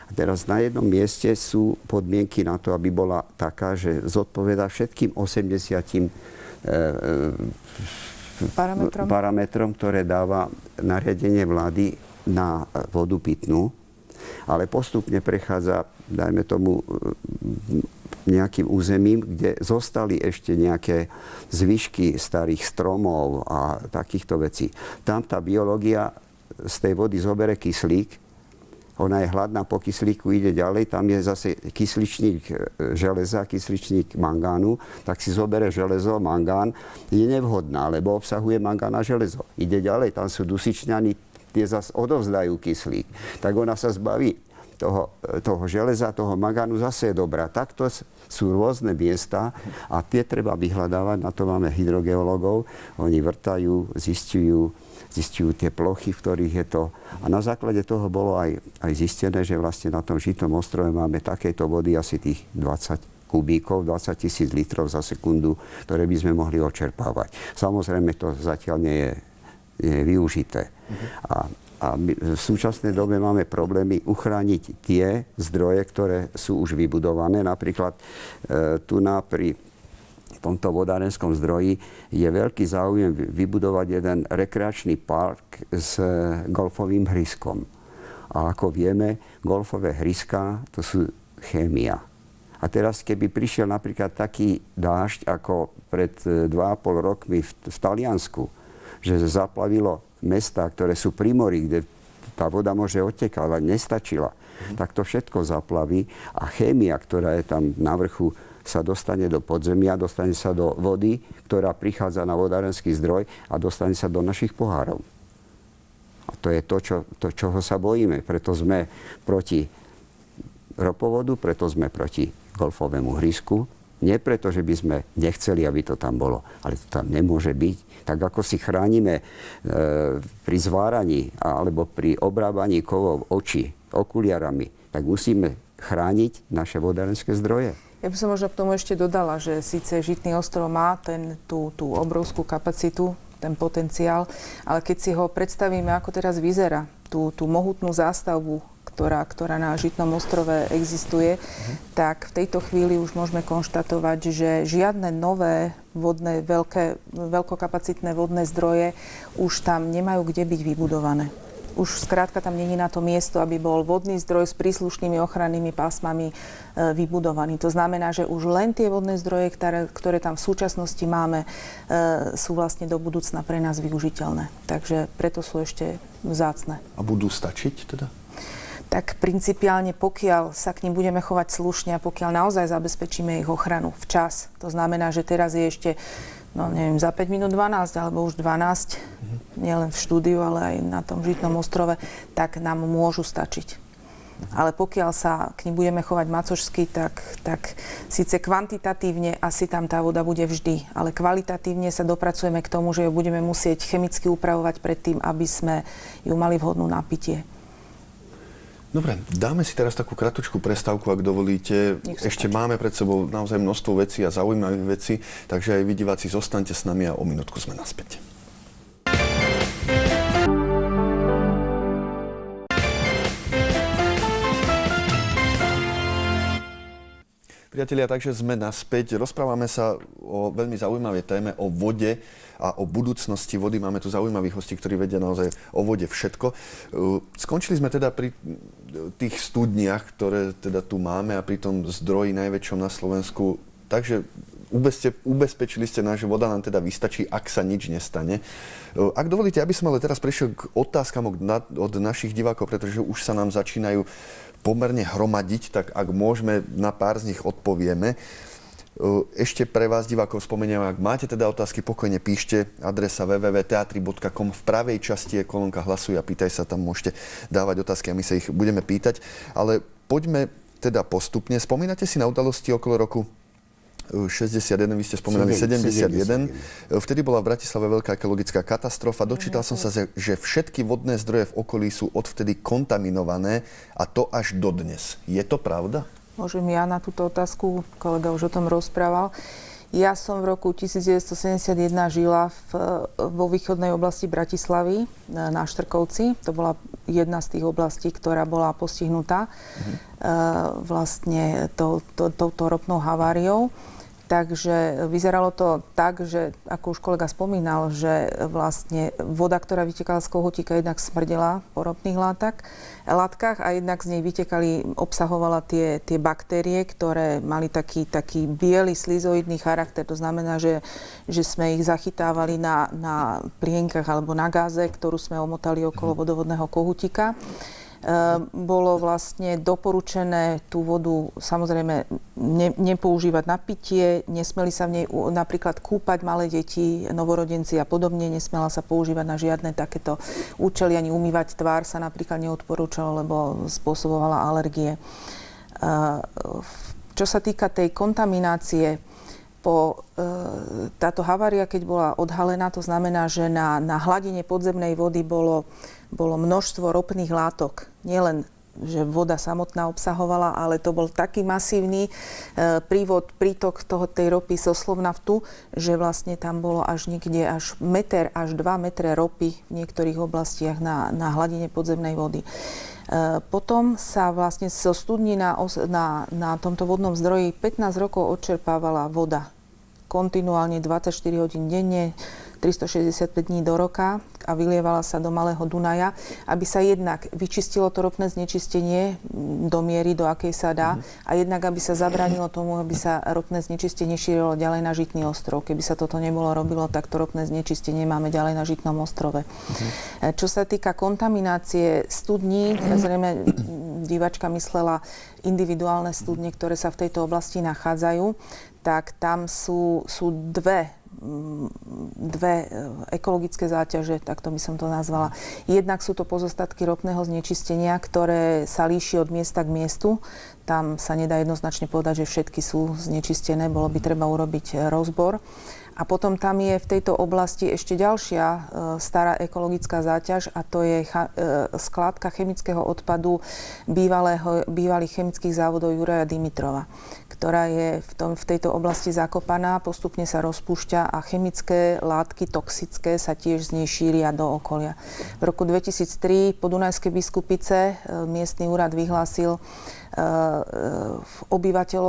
A teraz na jednom mieste sú podmienky na to, aby bola taká, že zodpovedá všetkým 80 parametrom, ktoré dáva nariadenie vlády na vodu pitnú, ale postupne prechádza, dajme tomu, nejakým územím, kde zostali ešte nejaké zvyšky starých stromov a takýchto vecí. Tam tá biológia z tej vody zobere kyslík, ona je hladná po kyslíku, ide ďalej, tam je zase kysličník železa, kysličník mangánu, tak si zobere železo, mangán, je nevhodná, lebo obsahuje mangán a železo. Ide ďalej, tam sú dusičňany, tie zase odovzdajú kyslík. Tak ona sa zbaví toho železa, toho mangánu, zase je dobrá. Takto sú rôzne miesta a tie treba vyhľadávať, na to máme hydrogeológov, oni vrtajú, zistujú tie plochy, v ktorých je to. A na základe toho bolo aj zistené, že vlastne na tom Žitom ostrove máme takéto vody asi tých 20 kubíkov, 20 000 litrov za sekundu, ktoré by sme mohli očerpávať. Samozrejme, to zatiaľ nie je využité. A my v súčasnej dobe máme problémy uchrániť tie zdroje, ktoré sú už vybudované. Napríklad tu pri tomto vodárenskom zdroji je veľký záujem vybudovať jeden rekreačný park s golfovým hryskom. A ako vieme, golfové hryská to sú chémia. A teraz, keby prišiel napríklad taký dážď, ako pred 2,5 rokmi v Taliansku, že zaplavilo mestá, ktoré sú pri mori, kde tá voda môže odtekávať, nestačila, tak to všetko zaplaví a chémia, ktorá je tam na vrchu, sa dostane do podzemia, dostane sa do vody, ktorá prichádza na vodárenský zdroj a dostane sa do našich pohárov. A to je to, čoho sa bojíme. Preto sme proti ropovodu, preto sme proti golfovému hrysku. Nie preto, že by sme nechceli, aby to tam bolo, ale to tam nemôže byť. Tak ako si chránime pri zváraní alebo pri obrábaní kovov oči okuliarami, tak musíme chrániť naše vodárenské zdroje. Ja by som možno k tomu ešte dodala, že síce Žitný ostrov má tú obrovskú kapacitu, ten potenciál, ale keď si ho predstavíme, ako teraz vyzerá, tú mohutnú zástavbu, ktorá na Žitnom ostrove existuje, tak v tejto chvíli už môžeme konštatovať, že žiadne nové vodné, veľkokapacitné vodné zdroje už tam nemajú kde byť vybudované. Už skrátka tam není na to miesto, aby bol vodný zdroj s príslušnými ochrannými pásmami vybudovaný. To znamená, že už len tie vodné zdroje, ktoré tam v súčasnosti máme, sú vlastne do budúcna pre nás využiteľné. Takže preto sú ešte vzácne. A budú stačiť teda? Tak principiálne, pokiaľ sa k ním budeme chovať slušne a pokiaľ naozaj zabezpečíme ich ochranu včas, to znamená, že teraz je ešte za 5 minút 12, alebo už 12, nielen v štúdiu, ale aj na tom Žitnom ostrove, tak nám môžu stačiť. Ale pokiaľ sa k nim budeme chovať macožsky, tak síce kvantitatívne asi tam tá voda bude vždy, ale kvalitatívne sa dopracujeme k tomu, že ju budeme musieť chemicky upravovať predtým, aby sme ju mali vhodnú na pitie. Dobre, dáme si teraz takú kratučku prestávku, ak dovolíte. Ešte máme pred sebou naozaj množstvo vecí a zaujímavých vecí, takže aj vy diváci zostaňte s nami a o minútku sme naspäť. Priatelia, takže sme naspäť. Rozprávame sa o veľmi zaujímavej téme, o vode a o budúcnosti vody. Máme tu zaujímavých hostí, ktorí vedia naozaj o vode všetko. Skončili sme teda pri tých studniach, ktoré teda tu máme a pri tom zdroji najväčšom na Slovensku. Takže ubezpečili ste nás, že voda nám teda vystačí, ak sa nič nestane. Ak dovolíte, aby som ale teraz prešiel k otázkam od našich divákov, pretože už sa nám začínajú pomerne hromadiť, tak ak môžeme, na pár z nich odpovieme. Ešte pre vás, divákov, spomeniem, ak máte teda otázky, pokojne píšte, adresa www.teatri.com, v pravej časti je kolónka Hlasuj a pýtaj sa, tam môžete dávať otázky a my sa ich budeme pýtať. Ale poďme teda postupne. Spomínate si na udalosti okolo roku 61, vy ste spomínali 71. Vtedy bola v Bratislave veľká ekologická katastrofa. Dočítal som sa, že všetky vodné zdroje v okolí sú odvtedy kontaminované a to až dodnes. Je to pravda? Môžem ja na túto otázku, kolega už o tom rozprával. Ja som v roku 1971 žila vo východnej oblasti Bratislavy, na Štrkovci. To bola jedna z tých oblastí, ktorá bola postihnutá vlastne touto ropnou haváriou. Takže vyzeralo to tak, že ako už kolega spomínal, že vlastne voda, ktorá vytekala z kohotíka, jednak smrdela po ropných látkach a jednak z nej vytekali, obsahovala tie baktérie, ktoré mali taký biely slizoidný charakter. To znamená, že sme ich zachytávali na plienkach alebo na gáze, ktorú sme omotali okolo vodovodného kohútika. Bolo vlastne doporučené tú vodu samozrejme nepoužívať na pitie, nesmeli sa v nej napríklad kúpať malé deti, novorodenci a podobne, nesmela sa používať na žiadne takéto účely, ani umývať tvár sa napríklad neodporúčalo, lebo spôsobovala alergie. Čo sa týka tej kontaminácie, táto havária, keď bola odhalená, to znamená, že na hladine podzemnej vody bolo množstvo ropných látok. Nielen, že voda samotná obsahovala, ale to bol taký masívny prítok tej ropy zo Slovnaftu, že vlastne tam bolo až niekde až 1 až 2 metre ropy v niektorých oblastiach na hladine podzemnej vody. Potom sa vlastne zo studní na tomto vodnom zdroji 15 rokov odčerpávala voda. Kontinuálne 24 hodín denne, 365 dní do roka a vylievala sa do Malého Dunaja, aby sa jednak vyčistilo to ropné znečistenie do miery, do akej sa dá, a jednak aby sa zabránilo tomu, aby sa ropné znečistenie šírilo ďalej na Žitný ostrov. Keby sa toto nebolo robilo, tak to ropné znečistenie máme ďalej na Žitnom ostrove. Čo sa týka kontaminácie studní, zrejme diváčka myslela individuálne studne, ktoré sa v tejto oblasti nachádzajú, tak tam sú dve ekologické záťaže, takto by som to nazvala. Jednak sú to pozostatky ropného znečistenia, ktoré sa líši od miesta k miestu. Tam sa nedá jednoznačne povedať, že všetky sú znečistené, bolo by treba urobiť rozbor. A potom tam je v tejto oblasti ešte ďalšia stará ekologická záťaž, a to je skládka chemického odpadu bývalých chemických závodov Juraja Dimitrova, ktorá je v tejto oblasti zakopaná, postupne sa rozpúšťa a chemické látky toxické sa tiež z nej šíria do okolia. V roku 2003 Podunajské Biskupice miestny úrad vyhlásil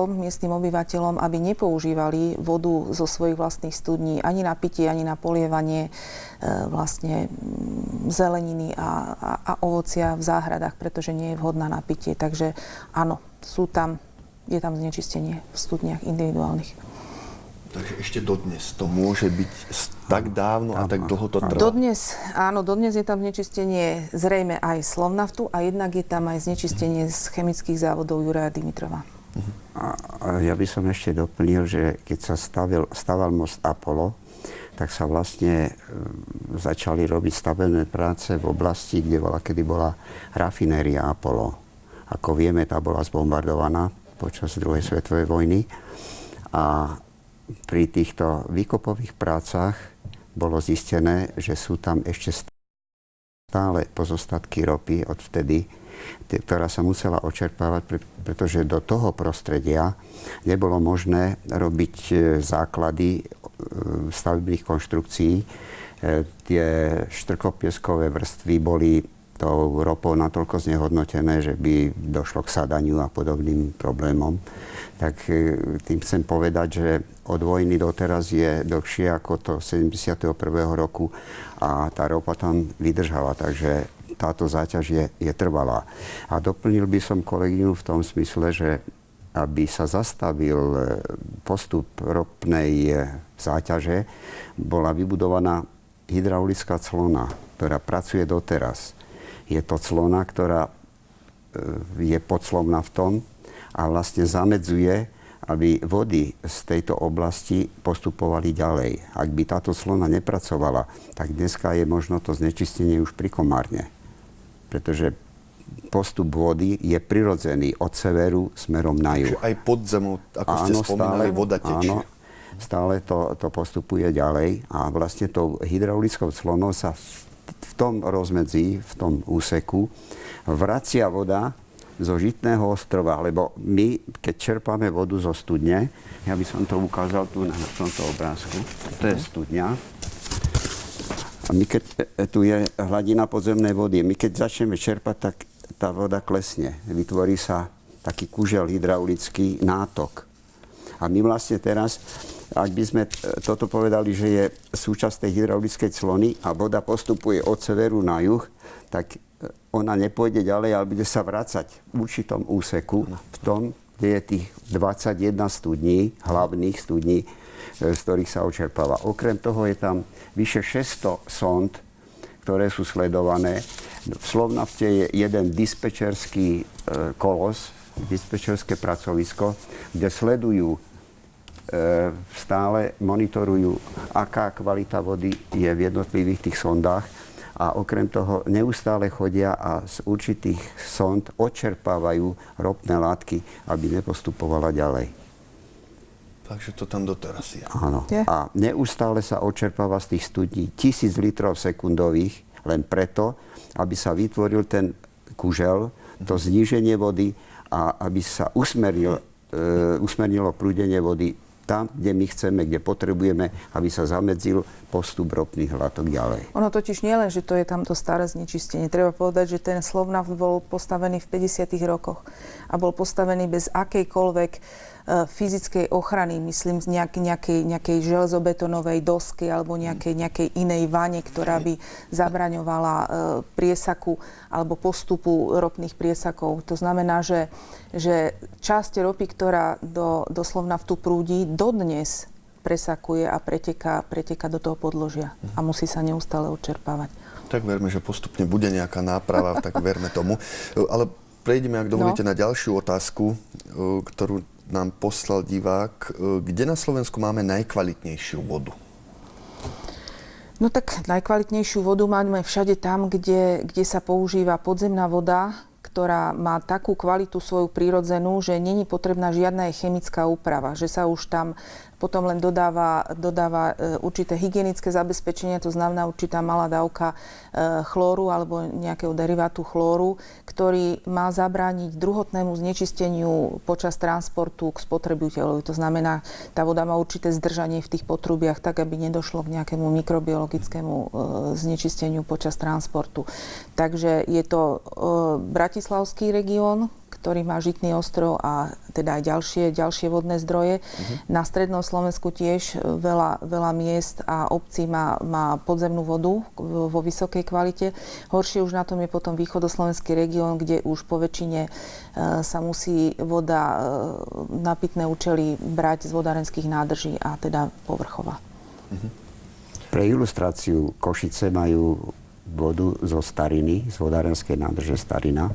miestnym obyvateľom, aby nepoužívali vodu zo svojich vlastných studní ani na pitie, ani na polievanie vlastne zeleniny a ovocia v záhradách, pretože nie je vhodná na pitie. Takže áno, je tam znečistenie v studniach individuálnych. Takže ešte dodnes to môže byť tak dávno a tak dlho to trvá? Dodnes je tam znečistenie zrejme aj Slovnaftu a jednak je tam aj znečistenie z chemických závodov Juraja Dimitrova. A ja by som ešte doplnil, že keď sa staval most Apollo, tak sa vlastne začali robiť stavebné práce v oblasti, kedy bola rafinéria Apollo. Ako vieme, tá bola zbombardovaná počas druhej svetovej vojny a pri týchto výkopových prácach bolo zistené, že sú tam ešte stále pozostatky ropy odvtedy, ktorá sa musela očerpávať, pretože do toho prostredia nebolo možné robiť základy stavebných konštrukcií. Tie štrkopieskové vrstvy boli tou ropou natoľko znehodnotené, že by došlo k sadaniu a podobným problémom. Tak tým chcem povedať, že od vojny doteraz je dlhšie ako to 71. roku a tá ropa tam vydržala, takže táto záťaž je trvalá. A doplnil by som kolegyňu v tom smysle, že aby sa zastavil postup ropnej záťaže, bola vybudovaná hydraulická clona, ktorá pracuje doteraz. Je to clona, ktorá je pod Slovnaftom a vlastne zamedzuje, aby vody z tejto oblasti postupovali ďalej. Ak by táto clona nepracovala, tak dneska je možno to znečistenie už pri Komárne. Pretože postup vody je prirodzený od severu smerom na juh. Takže aj pod zemou, ako ste spomínali, voda tečie. Áno, stále to postupuje ďalej a vlastne tou hydraulickou clonou sa v tom rozmedzi, v tom úseku, vracia voda zo Žitného ostrova, lebo my, keď čerpáme vodu zo studne, ja by som to ukázal tu na tomto obrázku, to je studňa. A my keď tu je hladina podzemnej vody, my keď začneme čerpať, tak tá voda klesne. Vytvorí sa taký kužel hydraulický nátok. A my vlastne teraz, ak by sme toto povedali, že je súčasť tej hydraulickej clony a voda postupuje od severu na juh, tak ona nepôjde ďalej, ale bude sa vracať v určitom úseku, v tom, kde je tých 21 studní, hlavných studní, z ktorých sa očerpáva. Okrem toho je tam vyše 600 sond, ktoré sú sledované. V Slovnafte je jeden dispečerský kolos, dispečerské pracovisko, kde sledujú, stále monitorujú, aká kvalita vody je v jednotlivých tých sondách a okrem toho neustále chodia a z určitých sond odčerpávajú ropné látky, aby nepostupovala ďalej. Takže to tam doteraz je. Áno. A neustále sa odčerpáva z tých studní 1000 litrov sekundových, len preto, aby sa vytvoril ten kužel, to zníženie vody a aby sa usmernilo prúdenie vody tam, kde my chceme, kde potrebujeme, aby sa zamedzil postup ropných látok ďalej. Ono totiž nie len, že to je tamto staré znečistenie. Treba povedať, že ten Slovnaft bol postavený v 50. rokoch a bol postavený bez akejkoľvek fyzickej ochrany, myslím z nejakej železobetónovej dosky alebo nejakej inej vane, ktorá by zabraňovala priesaku alebo postupu ropných priesakov. To znamená, že časť ropy, ktorá doslovna v tú prúdi, dodnes presakuje a preteká do toho podložia a musí sa neustále odčerpávať. Tak verme, že postupne bude nejaká náprava, tak verme tomu. Ale prejdeme, ak dovolíte, na ďalšiu otázku, ktorú nám poslal divák. Kde na Slovensku máme najkvalitnejšiu vodu? No tak najkvalitnejšiu vodu máme všade tam, kde sa používa podzemná voda, ktorá má takú kvalitu svoju prírodzenú, že není potrebná žiadna chemická úprava, že sa už tam potom len dodáva určité hygienické zabezpečenie, to znamená určitá malá dávka chlóru alebo nejakého derivátu chlóru, ktorý má zabrániť druhotnému znečisteniu počas transportu k spotrebiteľovi. To znamená, tá voda má určité zdržanie v tých potrubiach, tak aby nedošlo k nejakému mikrobiologickému znečisteniu počas transportu. Takže je to Bratislavský región, ktorý má Žitný ostrov a teda aj ďalšie vodné zdroje. Na strednom Slovensku tiež veľa miest a obcí má podzemnú vodu vo vysokej kvalite. Horšie už na tom je potom východoslovenský región, kde už po väčšine sa musí voda na pitné účely brať z vodárenských nádrží a teda povrchová. Pre ilustráciu, Košice majú vodu zo Stariny, z vodárenskej nádrže Starina.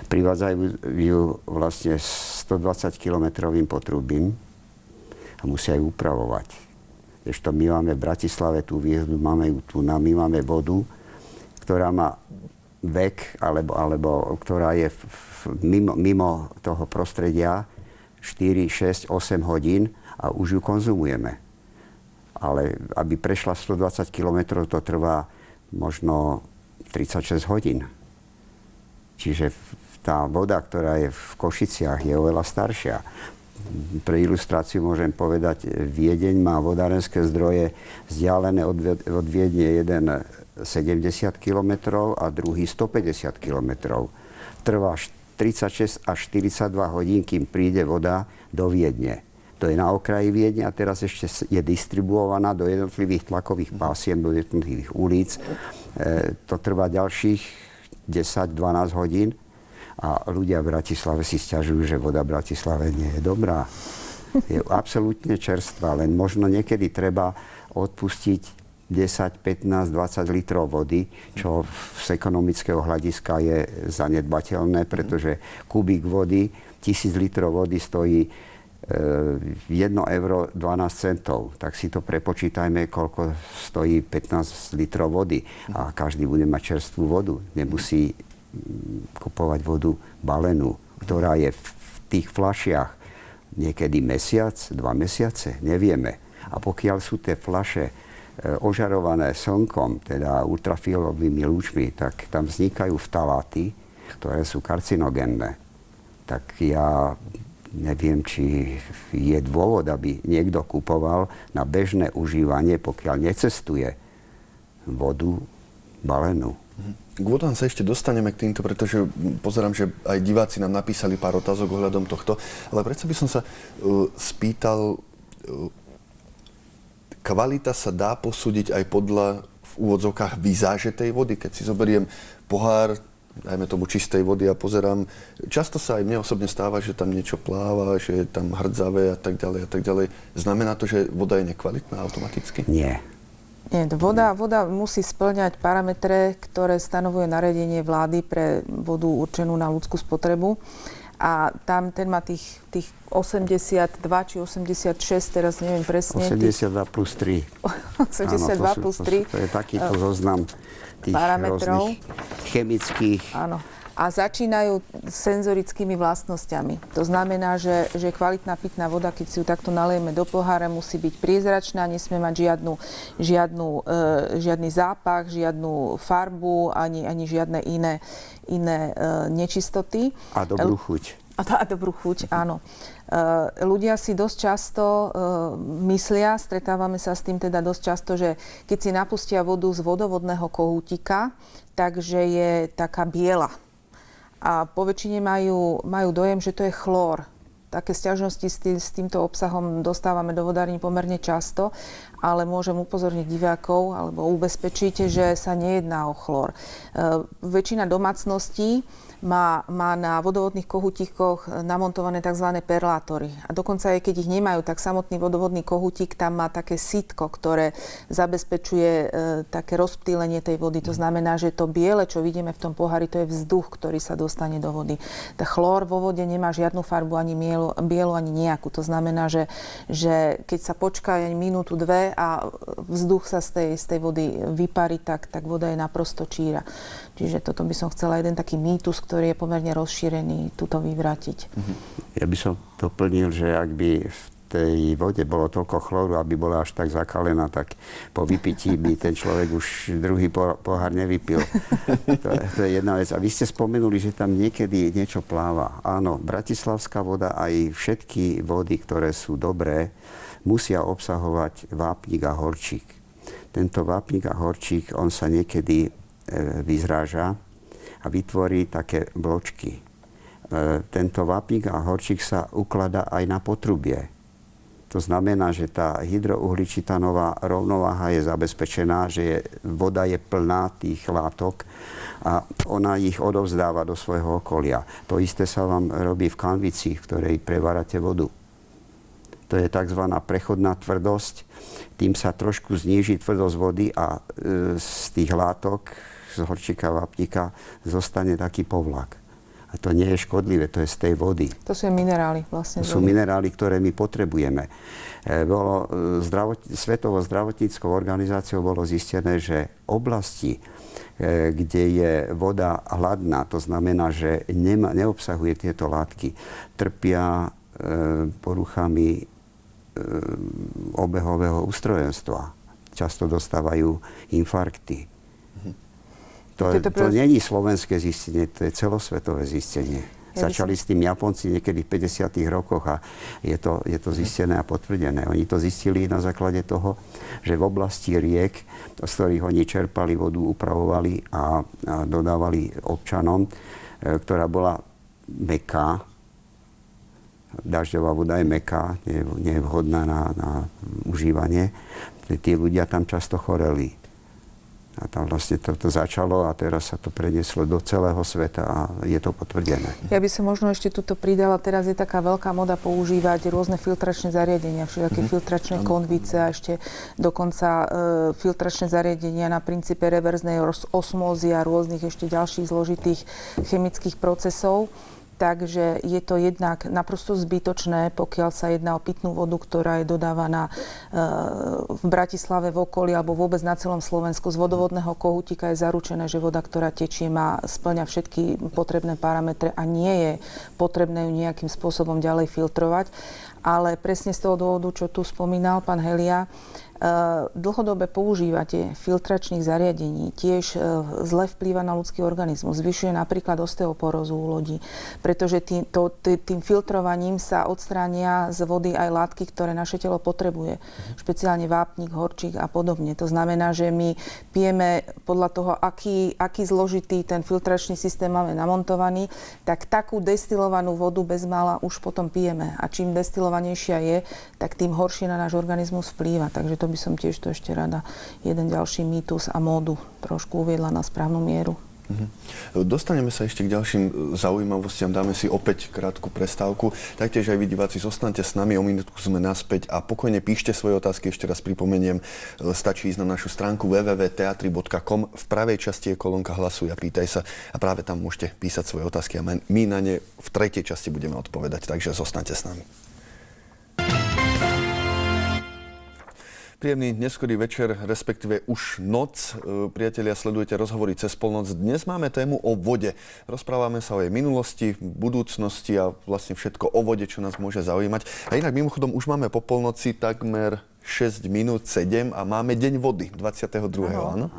Privádzajú ju vlastne 120-kilometrovým potrubím a musia ju upravovať. Ešte my máme v Bratislave tú výhodu, máme ju tu, my máme vodu, ktorá má vek, alebo ktorá je mimo toho prostredia 4, 6, 8 hodín a už ju konzumujeme. Ale aby prešla 120 kilometrov, to trvá možno 36 hodín. Čiže tá voda, ktorá je v Košiciach, je oveľa staršia. Pre ilustráciu môžem povedať, Viedeň má vodárenské zdroje vzdialené od Viedne jeden 70 km a druhý 150 km. Trvá 36 až 42 hodín, kým príde voda do Viedne. To je na okraji Viedne a teraz ešte je distribuovaná do jednotlivých tlakových pásiem, do jednotlivých ulic. To trvá ďalších 10-12 hodín a ľudia v Bratislave si sťažujú, že voda v Bratislave nie je dobrá. Je absolútne čerstvá, len možno niekedy treba odpustiť 10, 15, 20 litrov vody, čo z ekonomického hľadiska je zanedbateľné, pretože kubík vody, 1000 litrov vody stojí 1 euro 12 centov, tak si to prepočítajme, koľko stojí 15 litrov vody a každý bude mať čerstvú vodu. Nemusí kupovať vodu balenú, ktorá je v tých fľašiach niekedy mesiac, 2 mesiace, nevieme. A pokiaľ sú tie fľaše ožarované slnkom, teda ultrafialovými lúčmi, tak tam vznikajú ftaláty, ktoré sú karcinogénne. Tak ja neviem, či je dôvod, aby niekto kupoval na bežné užívanie, pokiaľ necestuje vodu balenú. K vodám sa ešte dostaneme k týmto, pretože pozerám, že aj diváci nám napísali pár otázok ohľadom tohto, ale predsa by som sa spýtal, kvalita sa dá posúdiť aj podľa v úvodzovkách vizáže tej vody. Keď si zoberiem pohár, dajme tomu čistej vody a pozerám, často sa aj mne osobne stáva, že tam niečo pláva, že je tam hrdzavé a tak ďalej a tak ďalej. Znamená to, že voda je nekvalitná automaticky? Nie. Nie, voda musí spĺňať parametre, ktoré stanovuje nariadenie vlády pre vodu určenú na ľudskú spotrebu. A tam ten má tých 82 či 86, teraz neviem presne. 82 plus 3. 82 áno, plus 3. To je takýto zoznam tých parametrov. Rôznych chemických. Áno. A začínajú senzorickými vlastnosťami. To znamená, že kvalitná pitná voda, keď si ju takto nalejeme do pohára, musí byť priezračná, nesmie mať žiadny zápach, žiadnu farbu, ani žiadne iné nečistoty. A dobrú chuť. A dobrú chuť, áno. Ľudia si dosť často myslia, stretávame sa s tým teda dosť často, že keď si napustia vodu z vodovodného kohútika, takže je taká biela. A po väčšine majú dojem, že to je chlór. také sťažnosti s týmto obsahom dostávame do vodární pomerne často, ale môžem upozorniť divákov alebo ubezpečiť, že sa nejedná o chlór. Väčšina domácností má na vodovodných kohutíkoch namontované tzv. Perlátory. A dokonca aj keď ich nemajú, tak samotný vodovodný kohutík tam má také sítko, ktoré zabezpečuje také rozptýlenie tej vody. To znamená, že to biele, čo vidíme v tom pohári, to je vzduch, ktorý sa dostane do vody. Chlór vo vode nemá žiadnu farbu, ani bielu, ani nejakú. To znamená, že keď sa počká aj minútu, dve a vzduch sa z tej vody vyparí, tak voda je naprosto číra. Čiže toto by som chcela jeden taký mýtus, ktorý je pomerne rozšírený, tuto vyvrátiť. Ja by som doplnil, že ak by v tej vode bolo toľko chlóru, aby bola až tak zakalená, tak po vypití by ten človek už druhý pohár nevypil. To je jedna vec. A vy ste spomenuli, že tam niekedy niečo pláva. Áno, bratislavská voda aj všetky vody, ktoré sú dobré, musia obsahovať vápnik a horčík. Tento vápnik a horčík, on sa niekedy vyzráža a vytvorí také bločky. Tento vápnik a horčík sa ukladá aj na potrubie. To znamená, že tá hydrouhličitanová rovnováha je zabezpečená, že voda je plná tých látok a ona ich odovzdáva do svojho okolia. To isté sa vám robí v kanvici, v ktorej prevárate vodu. To je tzv. Prechodná tvrdosť. Tým sa trošku zníži tvrdosť vody a z tých látok, z horčíka a vápnika, zostane taký povlak. A to nie je škodlivé, to je z tej vody. To sú minerály vlastne. To sú minerály, ktoré my potrebujeme. Svetovou zdravotníckou organizáciou bolo zistené, že oblasti, kde je voda hladná, to znamená, že neobsahuje tieto látky, trpia poruchami obehového ústrojenstva. Často dostávajú infarkty. To nie je slovenské zistenie, to je celosvetové zistenie. Začali s tým Japonci niekedy v 50. rokoch a je to zistené a potvrdené. Oni to zistili na základe toho, že v oblasti riek, z ktorých oni čerpali vodu, upravovali a dodávali občanom, ktorá bola mäkká. Dažďová voda je mäkká, nie je vhodná na užívanie. Tí ľudia tam často choreli. A tam vlastne to začalo a teraz sa to prenieslo do celého sveta a je to potvrdené. Ja by som možno ešte tuto pridala, teraz je taká veľká moda používať rôzne filtračné zariadenia, všelijaké filtračné konvice a ešte dokonca filtračné zariadenia na princípe reverznej osmózy a rôznych ešte ďalších zložitých chemických procesov. Takže je to jednak naprosto zbytočné, pokiaľ sa jedná o pitnú vodu, ktorá je dodávaná v Bratislave, v okolí alebo vôbec na celom Slovensku. Z vodovodného kohútika je zaručené, že voda, ktorá tečie, spĺňa všetky potrebné parametre a nie je potrebné ju nejakým spôsobom ďalej filtrovať. Ale presne z toho dôvodu, čo tu spomínal pán Helia, dlhodobé používanie filtračných zariadení tiež zle vplýva na ľudský organizmus. Zvyšuje napríklad osteoporózu u ľudí, pretože tým filtrovaním sa odstránia z vody aj látky, ktoré naše telo potrebuje. Špeciálne vápnik, horčík a podobne. To znamená, že my pijeme podľa toho, aký zložitý ten filtračný systém máme namontovaný, tak takú destilovanú vodu bezmála už potom pijeme. A čím destilovanejšia je, tak tým horšie na náš organizmus vplýva. Takže to by som tiež to ešte rada jeden ďalší mýtus a módu trošku uviedla na správnu mieru. Dostaneme sa ešte k ďalším zaujímavostiam, dáme si opäť krátku prestávku. Taktiež aj vy, diváci, zostanete s nami, o minútku sme naspäť a pokojne píšte svoje otázky, ešte raz pripomeniem, stačí ísť na našu stránku www.teatri.com, v pravej časti je kolónka Hlasuj a pýtaj sa a práve tam môžete písať svoje otázky a my na ne v tretej časti budeme odpovedať, takže zostaňte s nami. Príjemný neskorý večer, respektíve už noc. Priatelia, sledujete Rozhovory cez polnoc. Dnes máme tému o vode. Rozprávame sa o jej minulosti, budúcnosti a vlastne všetko o vode, čo nás môže zaujímať. A inak mimochodom už máme po polnoci takmer 6 minút 7 a máme deň vody 22. Áno?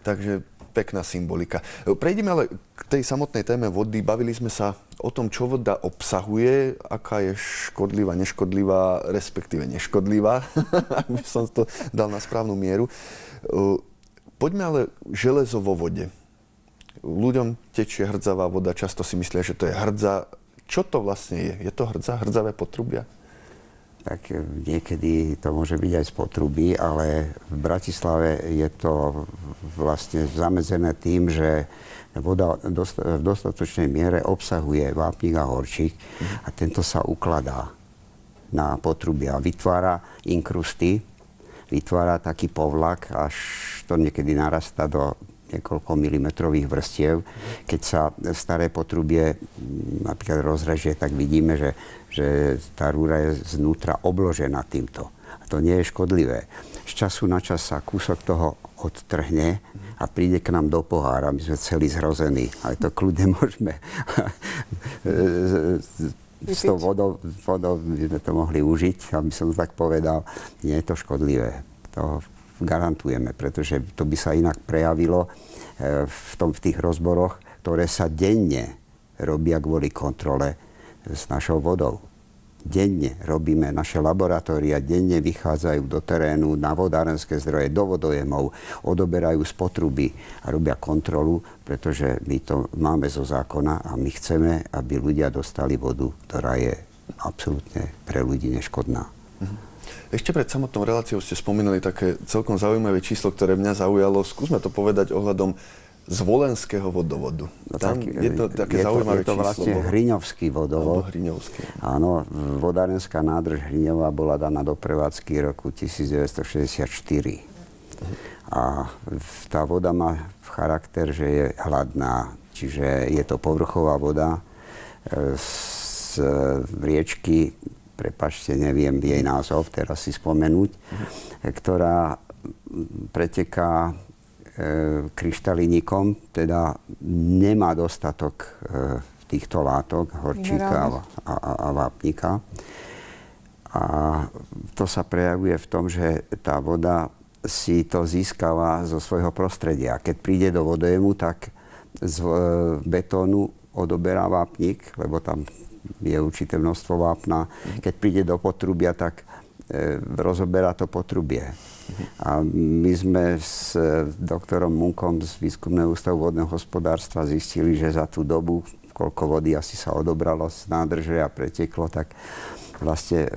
Takže pekná symbolika. Prejdeme ale k tej samotnej téme vody. Bavili sme sa o tom, čo voda obsahuje, aká je škodlivá, neškodlivá, respektíve neškodlivá, ak by som to dal na správnu mieru. Poďme ale železo vo vode. Ľuďom tečie hrdzavá voda, často si myslia, že to je hrdza. Čo to vlastne je? Je to hrdzavé potrubia? Tak niekedy to môže byť aj z potrubí, ale v Bratislave je to vlastne zamedzené tým, že voda v dostatočnej miere obsahuje vápnik a horčík a tento sa ukladá na potrubia. Vytvára inkrusty, vytvára taký povlak, až to niekedy narastá do niekoľko milimetrových vrstiev. Keď sa staré potrubie napríklad rozrežie, tak vidíme, že tá rúra je znútra obložená týmto. A to nie je škodlivé. Z času na čas sa kúsok toho odtrhne a príde k nám do pohára. My sme celí zrození. Ale to kľudne môžeme s tou vodou by sme to mohli užiť, aby som to tak povedal. Nie je to škodlivé. To garantujeme, pretože to by sa inak prejavilo v tých rozboroch, ktoré sa denne robia kvôli kontrole s našou vodou. Denne robíme, naše laboratória denne vychádzajú do terénu, na vodárenské zdroje, do vodojemov, odoberajú z potruby a robia kontrolu, pretože my to máme zo zákona a my chceme, aby ľudia dostali vodu, ktorá je absolútne pre ľudí neškodná. Ešte pred samotnou reláciou ste spomínali také celkom zaujímavé číslo, ktoré mňa zaujalo. Skúsme to povedať ohľadom Zvolenského vodovodu. No, tam je to také zaujímavé číslo. Je to vlastne Hriňovský vodovod. Áno, vodárenská nádrž Hriňová bola daná do prevádzky roku 1964. A tá voda má charakter, že je hladná. Čiže je to povrchová voda z riečky, prepáčte, neviem jej názov, teraz si spomenúť, ktorá preteká kryštaliníkom, teda nemá dostatok týchto látok, horčíka a vápnika. A to sa prejavuje v tom, že tá voda si to získava zo svojho prostredia. Keď príde do vodojemu, tak z betónu odoberá vápnik, lebo tam je určité množstvo vápna. Keď príde do potrubia, tak rozoberá to potrubie. A my sme s doktorom Munkom z Výskumného ústavu vodného hospodárstva zistili, že za tú dobu, koľko vody asi sa odobralo z nádrže a preteklo, tak vlastne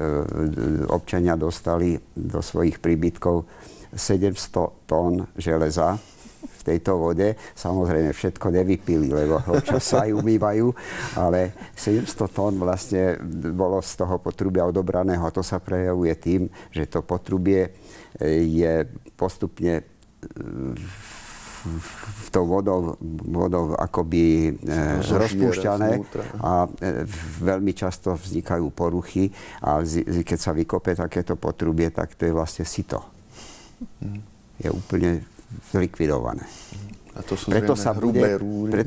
občania dostali do svojich príbytkov 700 tón železa v tejto vode. Samozrejme, všetko nevypili, lebo občas sa aj umývajú, ale 700 tón vlastne bolo z toho potrubia odobraného. A to sa prejavuje tým, že to potrubie je postupne tou vodou akoby rozpúšťané a veľmi často vznikajú poruchy a keď sa vykope takéto potrubie, tak to je vlastne sito. Je úplne zlikvidované. A to sú preto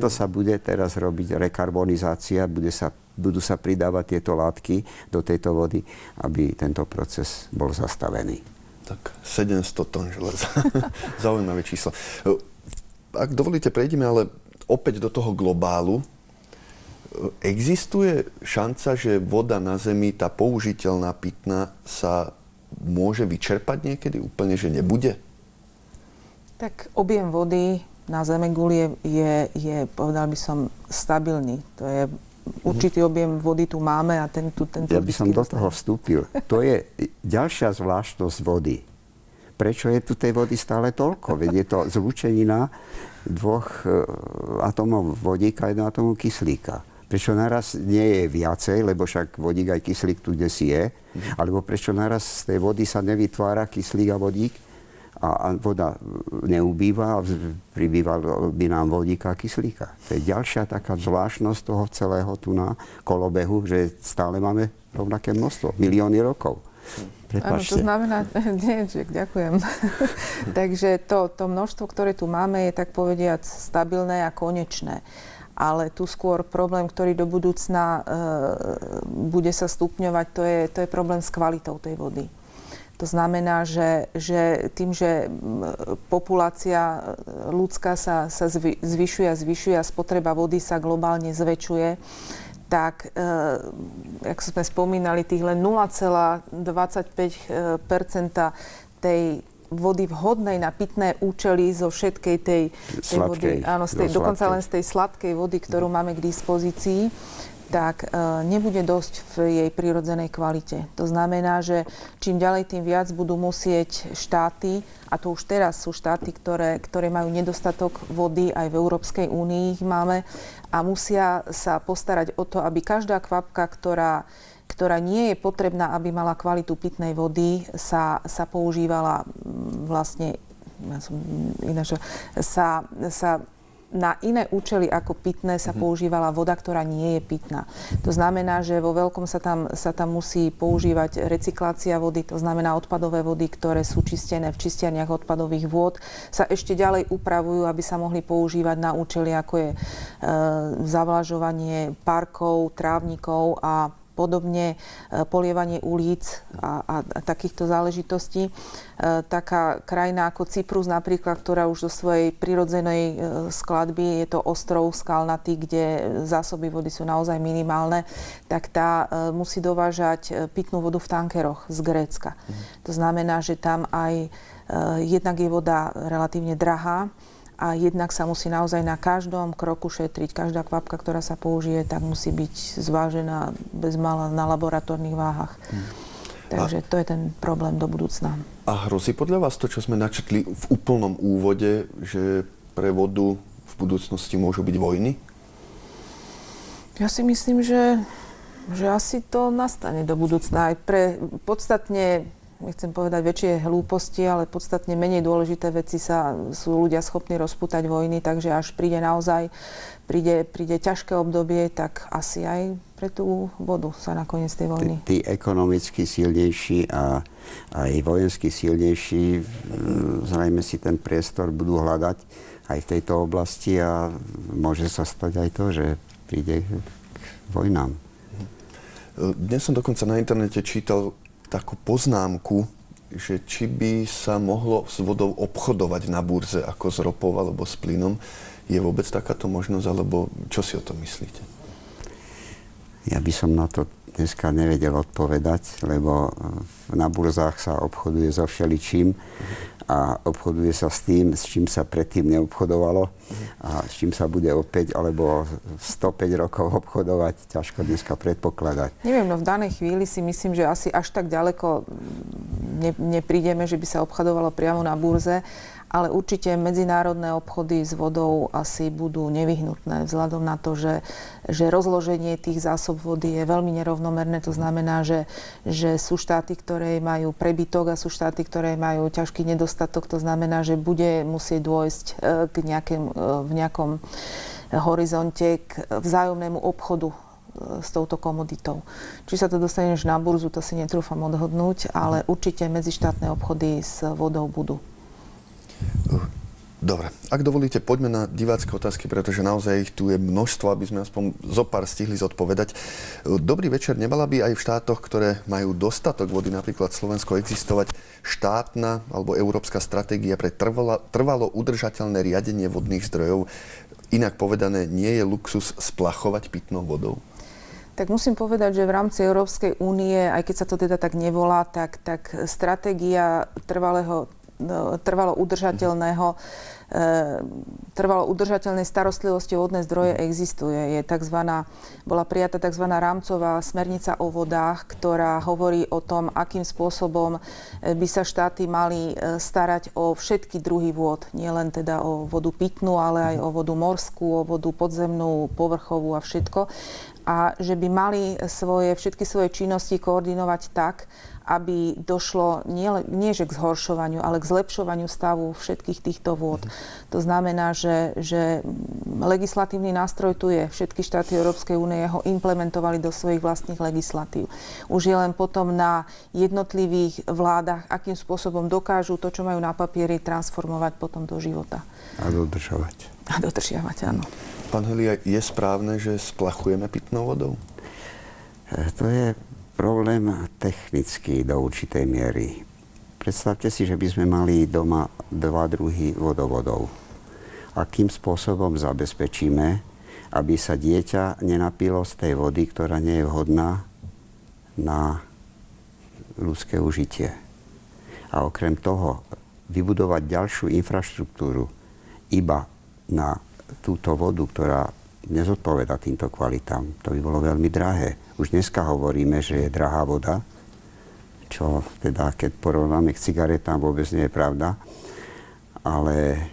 sa bude teraz robiť rekarbonizácia, budú sa pridávať tieto látky do tejto vody, aby tento proces bol zastavený. Tak 700 tón železa. Zaujímavé číslo. Ak dovolíte, prejdeme ale opäť do toho globálu. Existuje šanca, že voda na Zemi, tá použiteľná pitná, sa môže vyčerpať niekedy úplne, že nebude? Tak objem vody na Zemeguli je, povedal by som, stabilný. To je určitý objem vody tu máme a tento ja by som do toho vstúpil. To je ďalšia zvláštnosť vody. Prečo je tu tej vody stále toľko? Veď je to zlúčenina 2 atómov vodíka a 1 atómov kyslíka. Prečo naraz nie je viacej, lebo však vodík aj kyslík tu desi je, alebo prečo naraz z tej vody sa nevytvára kyslík a vodík a voda neubýva a pribýval by nám vodíka a kyslíka. To je ďalšia taká zvláštnosť toho celého tu na kolobehu, že stále máme rovnaké množstvo, milióny rokov. Áno, to znamená, ďakujem. Takže to množstvo, ktoré tu máme, je tak povediac stabilné a konečné. Ale tu skôr problém, ktorý do budúcna bude sa stupňovať, to je problém s kvalitou tej vody. To znamená, že tým, že populácia ľudská sa zvyšuje a spotreba vody sa globálne zväčšuje, tak, ako sme spomínali, tých len 0,25% tej vody vhodnej na pitné účely zo všetkej tej vody, áno, dokonca len z tej sladkej vody, ktorú máme k dispozícii, tak nebude dosť v jej prirodzenej kvalite. To znamená, že čím ďalej, tým viac budú musieť štáty, a to už teraz sú štáty, ktoré majú nedostatok vody, aj v Európskej únii ich máme, a musia sa postarať o to, aby každá kvapka, ktorá nie je potrebná, aby mala kvalitu pitnej vody, sa používala vlastne na iné účely ako pitné sa používala voda, ktorá nie je pitná. To znamená, že vo veľkom sa tam musí používať recyklácia vody, to znamená odpadové vody, ktoré sú čistené v čistiarniach odpadových vôd, sa ešte ďalej upravujú, aby sa mohli používať na účely, ako je zavlažovanie parkov, trávnikov a podobne, polievanie ulic a takýchto záležitostí. Taká krajina ako Cyprus napríklad, ktorá už do svojej prirodzenej skladby, je to ostrov skalnatý, kde zásoby vody sú naozaj minimálne, tak tá musí dovážať pitnú vodu v tankeroch z Grécka. To znamená, že tam aj jednak je voda relatívne drahá, a jednak sa musí naozaj na každom kroku šetriť. Každá kvapka, ktorá sa použije, tak musí byť zvážená bezmála na laboratórnych váhach. Takže to je ten problém do budúcna. A hrozí podľa vás to, čo sme načetli v úplnom úvode, že pre vodu v budúcnosti môžu byť vojny? Ja si myslím, že asi to nastane do budúcna. Aj pre podstatne, nechcem povedať väčšie hlúposti, ale podstatne menej dôležité veci sú ľudia schopní rozpútať vojny, takže až príde ťažké obdobie, tak asi aj pre tú vodu sa nakoniec tej vojny. Tí ekonomicky silnejší a aj vojensky silnejší zrejme si ten priestor budú hľadať aj v tejto oblasti a môže sa stať aj to, že príde k vojnám. Dnes som dokonca na internete čítal takú poznámku, že či by sa mohlo s vodou obchodovať na burze ako s ropou alebo s plynom. Je vôbec takáto možnosť, alebo čo si o tom myslíte? Ja by som na to dneska nevedel odpovedať, lebo na burzách sa obchoduje so všeličím a obchoduje sa s tým, s čím sa predtým neobchodovalo a s čím sa bude o 5 alebo 105 rokov obchodovať, ťažko dneska predpokladať. Neviem, no v danej chvíli si myslím, že asi až tak ďaleko neprídeme, že by sa obchodovalo priamo na burze, ale určite medzinárodné obchody s vodou asi budú nevyhnutné vzhľadom na to, že rozloženie tých zásob vody je veľmi nerovnomerné. To znamená, že sú štáty, ktoré majú prebytok a sú štáty, ktoré majú ťažký nedostatok. To znamená, že bude musieť dôjsť v nejakom horizonte k vzájomnému obchodu s touto komoditou. Či sa to dostane na burzu, to si netrúfam odhodnúť, ale určite medzištátne obchody s vodou budú. Dobre, ak dovolíte, poďme na divácké otázky, pretože naozaj ich tu je množstvo, aby sme aspoň zo pár stihli zodpovedať. Dobrý večer, nemala by aj v štátoch, ktoré majú dostatok vody, napríklad Slovensko, existovať štátna alebo európska stratégia pre trvalo udržateľné riadenie vodných zdrojov? Inak povedané, nie je luxus splachovať pitnou vodou? Tak musím povedať, že v rámci Európskej únie, aj keď sa to teda tak nevolá, tak stratégia trvalo udržateľnej starostlivosti o vodné zdroje existuje. Bola prijatá tzv. Rámcová smernica o vodách, ktorá hovorí o tom, akým spôsobom by sa štáty mali starať o všetky druhy vôd. Nie len teda o vodu pitnú, ale aj o vodu morskú, o vodu podzemnú, povrchovú a všetko. A že by mali všetky svoje činnosti koordinovať tak, aby došlo nie že k zhoršovaniu, ale k zlepšovaniu stavu všetkých týchto vôd. To znamená, že legislatívny nástroj tu je. Všetky štáty Európskej únie ho implementovali do svojich vlastných legislatív. Už je len potom na jednotlivých vládach, akým spôsobom dokážu to, čo majú na papieri, transformovať potom do života. A dodržovať. A dodržiavať, áno. Pán Helia, je správne, že splachujeme pitnou vodou? To je problém technický do určitej miery. Predstavte si, že by sme mali doma 2 druhy vodovodov. Akým spôsobom zabezpečíme, aby sa dieťa nenapilo z tej vody, ktorá nie je vhodná na ľudské užitie. A okrem toho vybudovať ďalšiu infraštruktúru iba na túto vodu, ktorá nezodpovedá týmto kvalitám. To by bolo veľmi drahé. Už dneska hovoríme, že je drahá voda, čo teda, keď porovnáme k cigaretám, vôbec nie je pravda. Ale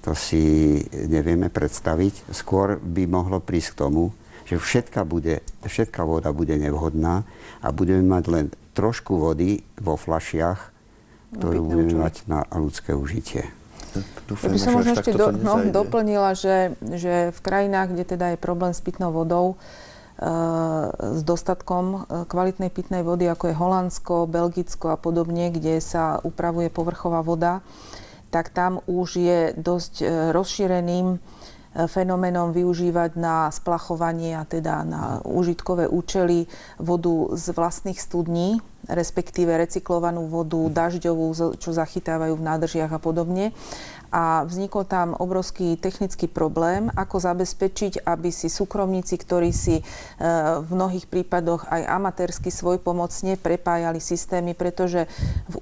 to si nevieme predstaviť. Skôr by mohlo prísť k tomu, že všetká voda bude nevhodná a budeme mať len trošku vody vo fľašiach, ktorú budeme mať na ľudské užitie. Ja by som možno ešte doplnila, že v krajinách, kde teda je problém s pitnou vodou, s dostatkom kvalitnej pitnej vody, ako je Holandsko, Belgicko a podobne, kde sa upravuje povrchová voda, tak tam už je dosť rozšíreným fenoménom využívať na splachovanie a teda na užitkové účely vodu z vlastných studní, respektíve recyklovanú vodu dažďovú, čo zachytávajú v nádržiach a podobne. A vznikol tam obrovský technický problém, ako zabezpečiť, aby si súkromníci, ktorí si v mnohých prípadoch aj amatérsky svojpomocne prepájali systémy, pretože v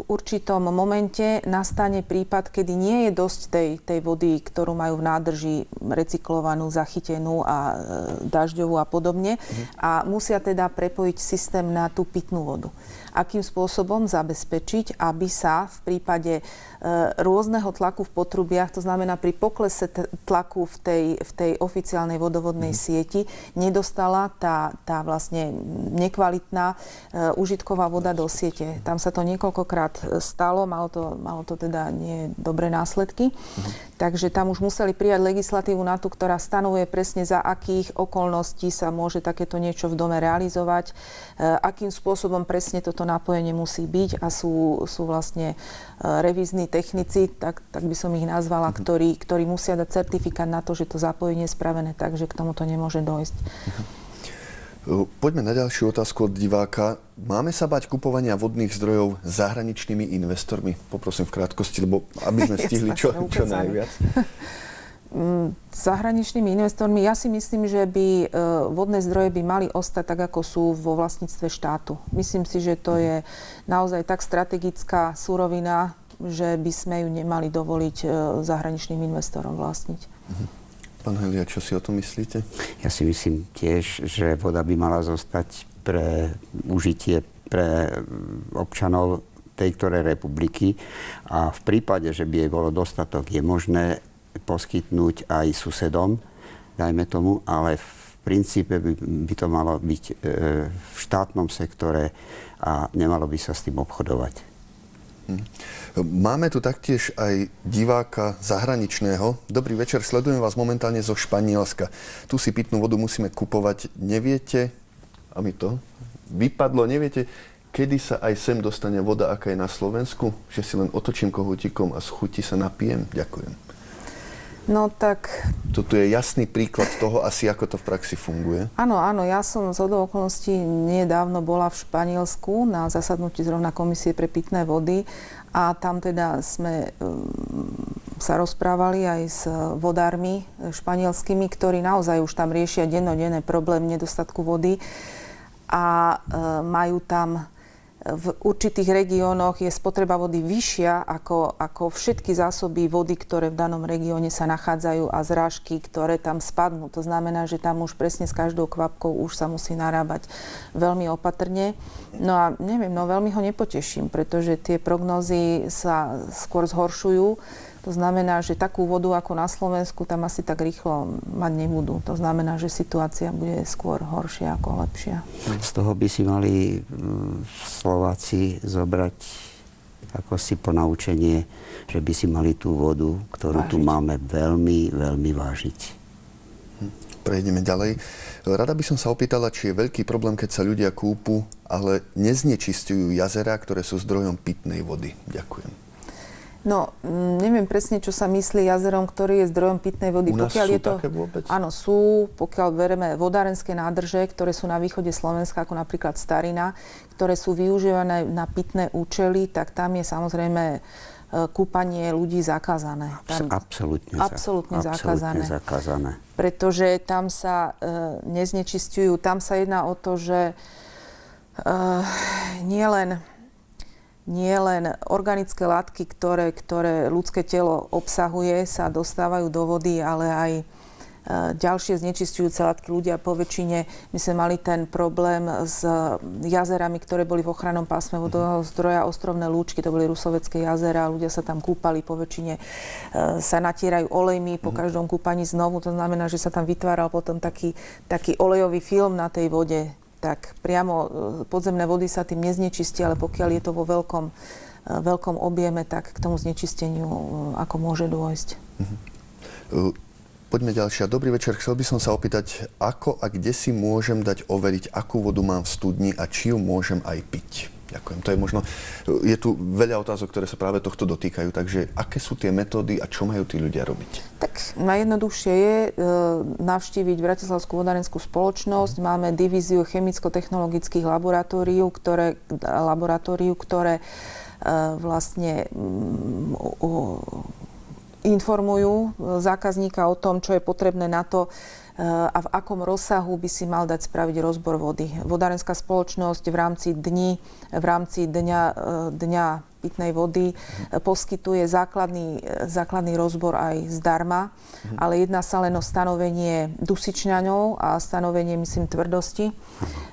určitom momente nastane prípad, kedy nie je dosť tej vody, ktorú majú v nádrži recyklovanú, zachytenú a dažďovú a podobne. A musia teda prepojiť systém na tú pitnú vodu. Akým spôsobom zabezpečiť, aby sa v prípade rôzneho tlaku v potrubiach, to znamená pri poklese tlaku v tej oficiálnej vodovodnej sieti, nedostala tá vlastne nekvalitná užitková voda do siete. Tam sa to niekoľkokrát stalo, malo to teda nie dobré následky. Takže tam už museli prijať legislatívu na tú, ktorá stanovuje presne za akých okolností sa môže takéto niečo v dome realizovať, akým spôsobom presne toto napojenie musí byť a sú vlastne revízni technici, tak by som ich nazvala, ktorí musia dať certifikát na to, že to zapojenie je spravené tak, že k tomuto nemôže dojsť. Poďme na ďalšiu otázku od diváka. Máme sa bať kupovania vodných zdrojov zahraničnými investormi? Poprosím v krátkosti, lebo aby sme stihli čo najviac. Zahraničnými investormi, ja si myslím, že by vodné zdroje by mali ostať tak, ako sú vo vlastníctve štátu. Myslím si, že to je naozaj tak strategická surovina, že by sme ju nemali dovoliť zahraničným investorom vlastniť. Pán Helia, čo si o tom myslíte? Ja si myslím tiež, že voda by mala zostať pre užitie pre občanov tej ktorej republiky a v prípade, že by jej bolo dostatok, je možné poskytnúť aj susedom, dajme tomu, ale v princípe by to malo byť v štátnom sektore a nemalo by sa s tým obchodovať. Máme tu taktiež aj diváka zahraničného. Dobrý večer, sledujem vás momentálne zo Španielska. Tu si pitnú vodu musíme kupovať. Neviete, a mi to vypadlo, neviete, kedy sa aj sem dostane voda, aká je na Slovensku? Že si len otočím kohútikom a z chuti sa napijem? Ďakujem. No tak... Toto je jasný príklad toho asi, ako to v praxi funguje. Áno, ja som zhodou okolností nedávno bola v Španielsku na zasadnutí zrovna Komisie pre pitné vody a tam teda sme sa rozprávali aj s vodármi španielskými, ktorí naozaj už tam riešia dennodenné problém nedostatku vody a majú tam v určitých regiónoch je spotreba vody vyššia ako všetky zásoby vody, ktoré v danom regióne sa nachádzajú a zrážky, ktoré tam spadnú. To znamená, že tam už presne s každou kvapkou už sa musí narábať veľmi opatrne. No a neviem, veľmi ho nepoteším, pretože tie prognózy sa skôr zhoršujú. To znamená, že takú vodu ako na Slovensku tam asi tak rýchlo mať nebudú. To znamená, že situácia bude skôr horšia ako lepšia. Z toho by si mali Slováci zobrať ako si ponaučenie, že by si mali tú vodu, ktorú tu máme, veľmi, veľmi vážiť. Prejdeme ďalej. Rada by som sa opýtala, či je veľký problém, keď sa ľudia kúpu, ale neznečistujú jazerá, ktoré sú zdrojom pitnej vody. Ďakujem. No, neviem presne, čo sa myslí jazerom, ktorý je zdrojom pitnej vody. U nás sú také vôbec? Áno, sú, pokiaľ bereme vodárenské nádrže, ktoré sú na východe Slovenska, ako napríklad Starina, ktoré sú využívané na pitné účely, tak tam je samozrejme kúpanie ľudí zakázané. Absolútne zakázané. Pretože tam sa neznečistujú, tam sa jedná o to, že nie len organické látky, ktoré ľudské telo obsahuje, sa dostávajú do vody, ale aj ďalšie znečisťujúce látky. Ľudia po väčšine, my sme mali ten problém s jazerami, ktoré boli v ochrannom pásme vodného zdroja Ostrovné Lúčky, to boli rusovecké jazera, ľudia sa tam kúpali, po väčšine sa natierajú olejmi po každom kúpaní znovu, to znamená, že sa tam vytváral potom taký olejový film na tej vode. Tak priamo podzemné vody sa tým neznečistia, ale pokiaľ je to vo veľkom objeme, tak k tomu znečisteniu ako môže dôjsť. Poďme ďalšia. Dobrý večer. Chcel by som sa opýtať, ako a kde si môžem dať overiť, akú vodu mám v studni a či ju môžem aj piť. Ďakujem. To je možno, je tu veľa otázok, ktoré sa práve tohto dotýkajú, takže aké sú tie metódy a čo majú tí ľudia robiť? Tak najjednoduchšie je navštíviť Bratislavskú vodárenskú spoločnosť. Máme divíziu chemicko-technologických laboratórií, ktoré vlastne informujú zákazníka o tom, čo je potrebné na to a v akom rozsahu by si mal dať spraviť rozbor vody. Vodárenská spoločnosť v rámci dňa pitnej vody poskytuje základný rozbor aj zdarma, ale jedná sa len o stanovenie dusičňaňov a stanovenie, myslím, tvrdosti.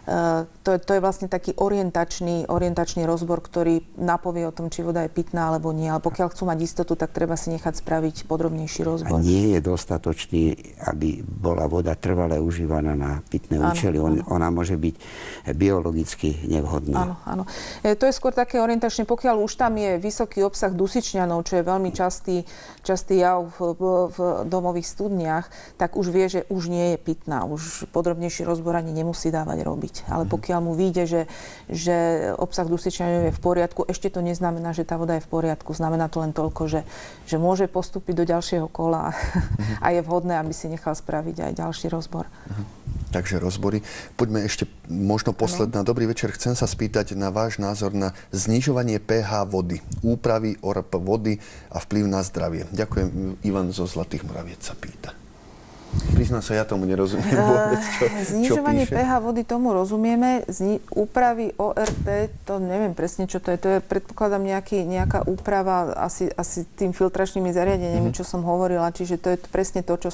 To je vlastne taký orientačný rozbor, ktorý napovie o tom, či voda je pitná alebo nie. Ale pokiaľ chcú mať istotu, tak treba si nechať spraviť podrobnejší rozbor. A nie je dostatočný, aby bola voda trvale užívaná na pitné účely. Ona môže byť biologicky nevhodná. Áno. To je skôr také orientačné, pokiaľ už tam je vysoký obsah dusičňanov, čo je veľmi častý jav v domových studniach, tak už vie, že už nie je pitná. Už podrobnejší rozbor ani nemusí dávať robiť. Ale pokiaľ mu vyjde, že obsah dusičňanov je v poriadku, ešte to neznamená, že tá voda je v poriadku. Znamená to len toľko, že môže postúpiť do ďalšieho kola a je vhodné, aby si nechal spraviť aj ďalší rozbor. Takže rozbory. Poďme ešte možno posledná. Dobrý večer. Chcem sa spýtať na váš názor na znižovanie pH vody, úpravy ORP vody a vplyv na zdravie. Ďakujem. Ivan zo Zlatých Moraviec sa pýta. Priznám sa, ja tomu nerozumiem vôbec, Znižovanie čo píše. pH vody tomu rozumieme. Úpravy ORP, to neviem presne, čo to je. To je, predpokladám, nejaká úprava asi tým filtračnými zariadeniami, čo som hovorila. Čiže to je presne to, čo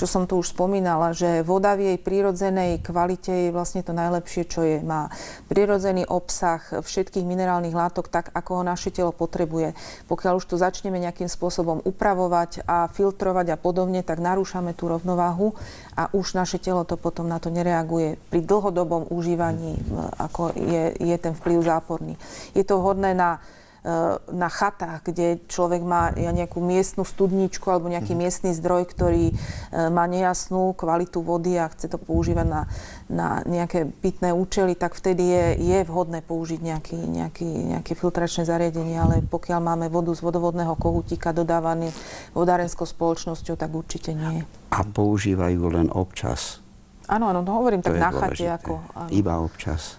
som tu už spomínala, že voda v jej prírodzenej kvalite je vlastne to najlepšie, čo je. Má prírodzený obsah všetkých minerálnych látok tak, ako ho naše telo potrebuje. Pokiaľ už to začneme nejakým spôsobom upravovať a filtrovať a podobne, tak narúšame tú rovnováhu a už naše telo to potom na to nereaguje. Pri dlhodobom užívaní ako je ten vplyv záporný. Je to vhodné na chatách, kde človek má nejakú miestnu studničku alebo nejaký miestny zdroj, ktorý má nejasnú kvalitu vody a chce to používať na nejaké pitné účely, tak vtedy je vhodné použiť nejaké filtračné zariadenie, ale pokiaľ máme vodu z vodovodného kohútika dodávaný vodárenskou spoločnosťou, tak určite nie. A používajú len občas. Áno, hovorím To tak je na chate. dôležité. Iba občas.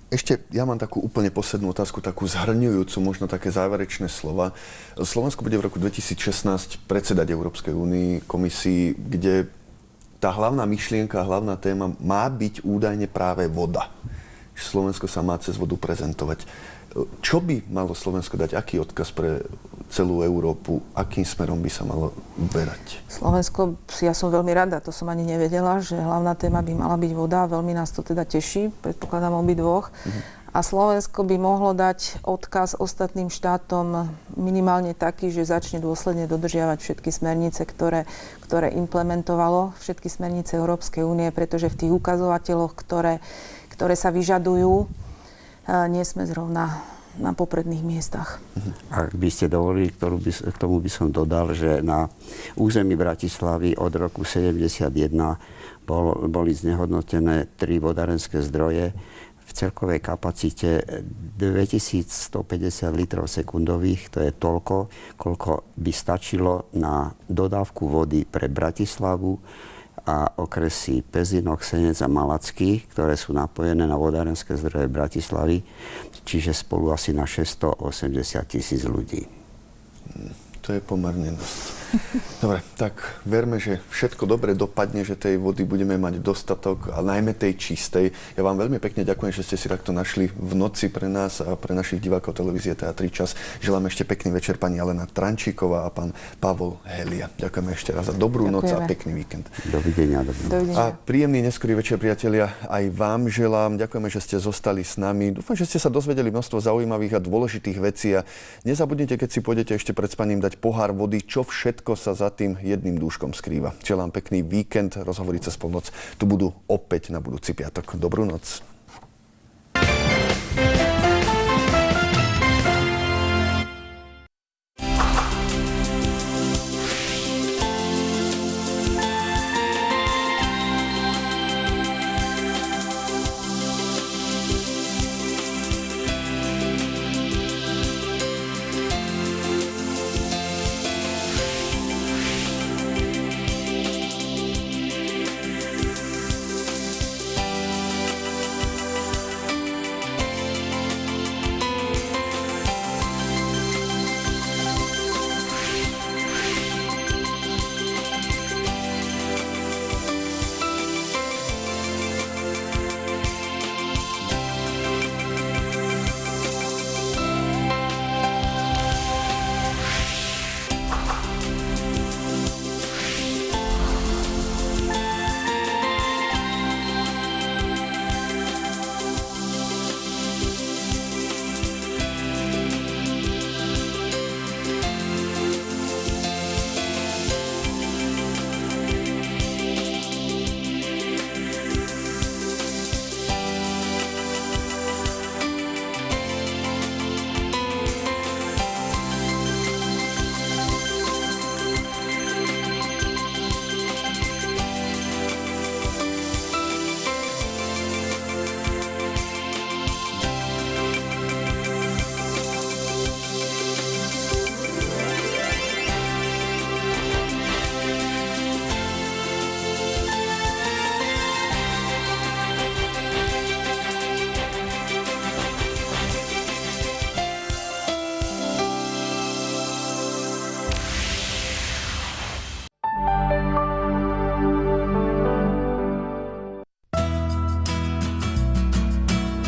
Ešte ja mám takú úplne poslednú otázku, takú zhrňujúcu, možno také záverečné slova. Slovensko bude v roku 2016 predsedať Európskej únii, komisii, kde tá hlavná myšlienka, hlavná téma má byť údajne práve voda. Slovensko sa má cez vodu prezentovať. Čo by malo Slovensko dať? Aký odkaz pre celú Európu? Akým smerom by sa malo uberať? Slovensko, ja som veľmi rada, to som ani nevedela, že hlavná téma by mala byť voda. Veľmi nás to teda teší, predpokladám obidvoch. A Slovensko by mohlo dať odkaz ostatným štátom minimálne taký, že začne dôsledne dodržiavať všetky smernice, ktoré implementovalo, všetky smernice Európskej únie, pretože v tých ukazovateľoch, ktoré sa vyžadujú, nie sme zrovna na popredných miestach. Ak by ste dovolili, k tomu by som dodal, že na území Bratislavy od roku 1971 boli znehodnotené 3 vodárenské zdroje v celkovej kapacite 2150 litrov sekundových. To je toľko, koľko by stačilo na dodávku vody pre Bratislavu a okresy Pezinok, Senec a Malacký, ktoré sú napojené na vodárenské zdroje Bratislavy, čiže spolu asi na 680 000 ľudí. To je pomerne dosť. Dobre, tak verme, že všetko dobre dopadne, že tej vody budeme mať dostatok a najmä tej čistej. Ja vám veľmi pekne ďakujem, že ste si takto našli v noci pre nás a pre našich divákov televízie Teatri Čas. Želám ešte pekný večer pani Alena Trančíková a pán Pavol Helia. Ďakujeme ešte raz za dobrú noc a pekný víkend. Dovidenia. A príjemný neskorý večer, priatelia, aj vám želám. Ďakujeme, že ste zostali s nami. Dúfam, že ste sa dozvedeli množstvo zaujímavých a dôležitých vecí a nezabudnite, keď si pôjdete ešte pred spaním dať pohár vody, čo všetko sa za tým jedným dúškom skrýva. Želám pekný víkend, rozhovory cez polnoc tu budú opäť na budúci piatok. Dobrú noc.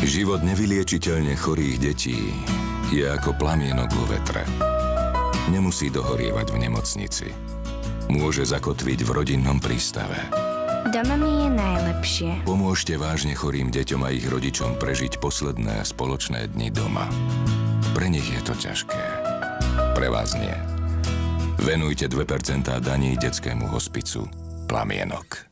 Život nevyliečiteľne chorých detí je ako plamienok vo vetre. Nemusí dohorievať v nemocnici. Môže zakotviť v rodinnom prístave. Doma mi je najlepšie. Pomôžte vážne chorým deťom a ich rodičom prežiť posledné spoločné dni doma. Pre nich je to ťažké. Pre vás nie. Venujte 2% daní detskému hospicu Plamienok.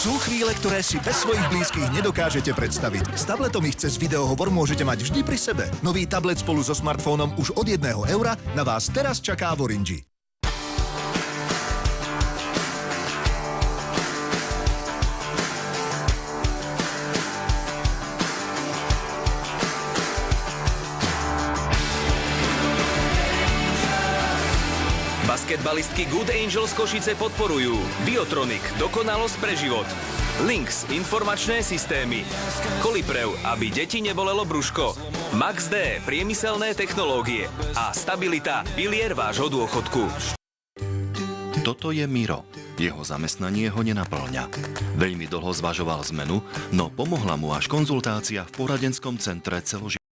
Sú chvíle, ktoré si bez svojich blízkych nedokážete predstaviť. S tabletom ich cez videohovor môžete mať vždy pri sebe. Nový tablet spolu so smartfónom už od 1 eura na vás teraz čaká v Orange. Basketbalistky Good Angels Košice podporujú Biotronik, dokonalosť pre život. Lynx, informačné systémy. Koliprev, aby deti nebolelo brúško. Max D, priemyselné technológie. A Stabilita, pilier vášho dôchodku. Toto je Miro. Jeho zamestnanie ho nenaplňa. Veľmi dlho zvažoval zmenu, no pomohla mu až konzultácia v poradenskom centre celoživotného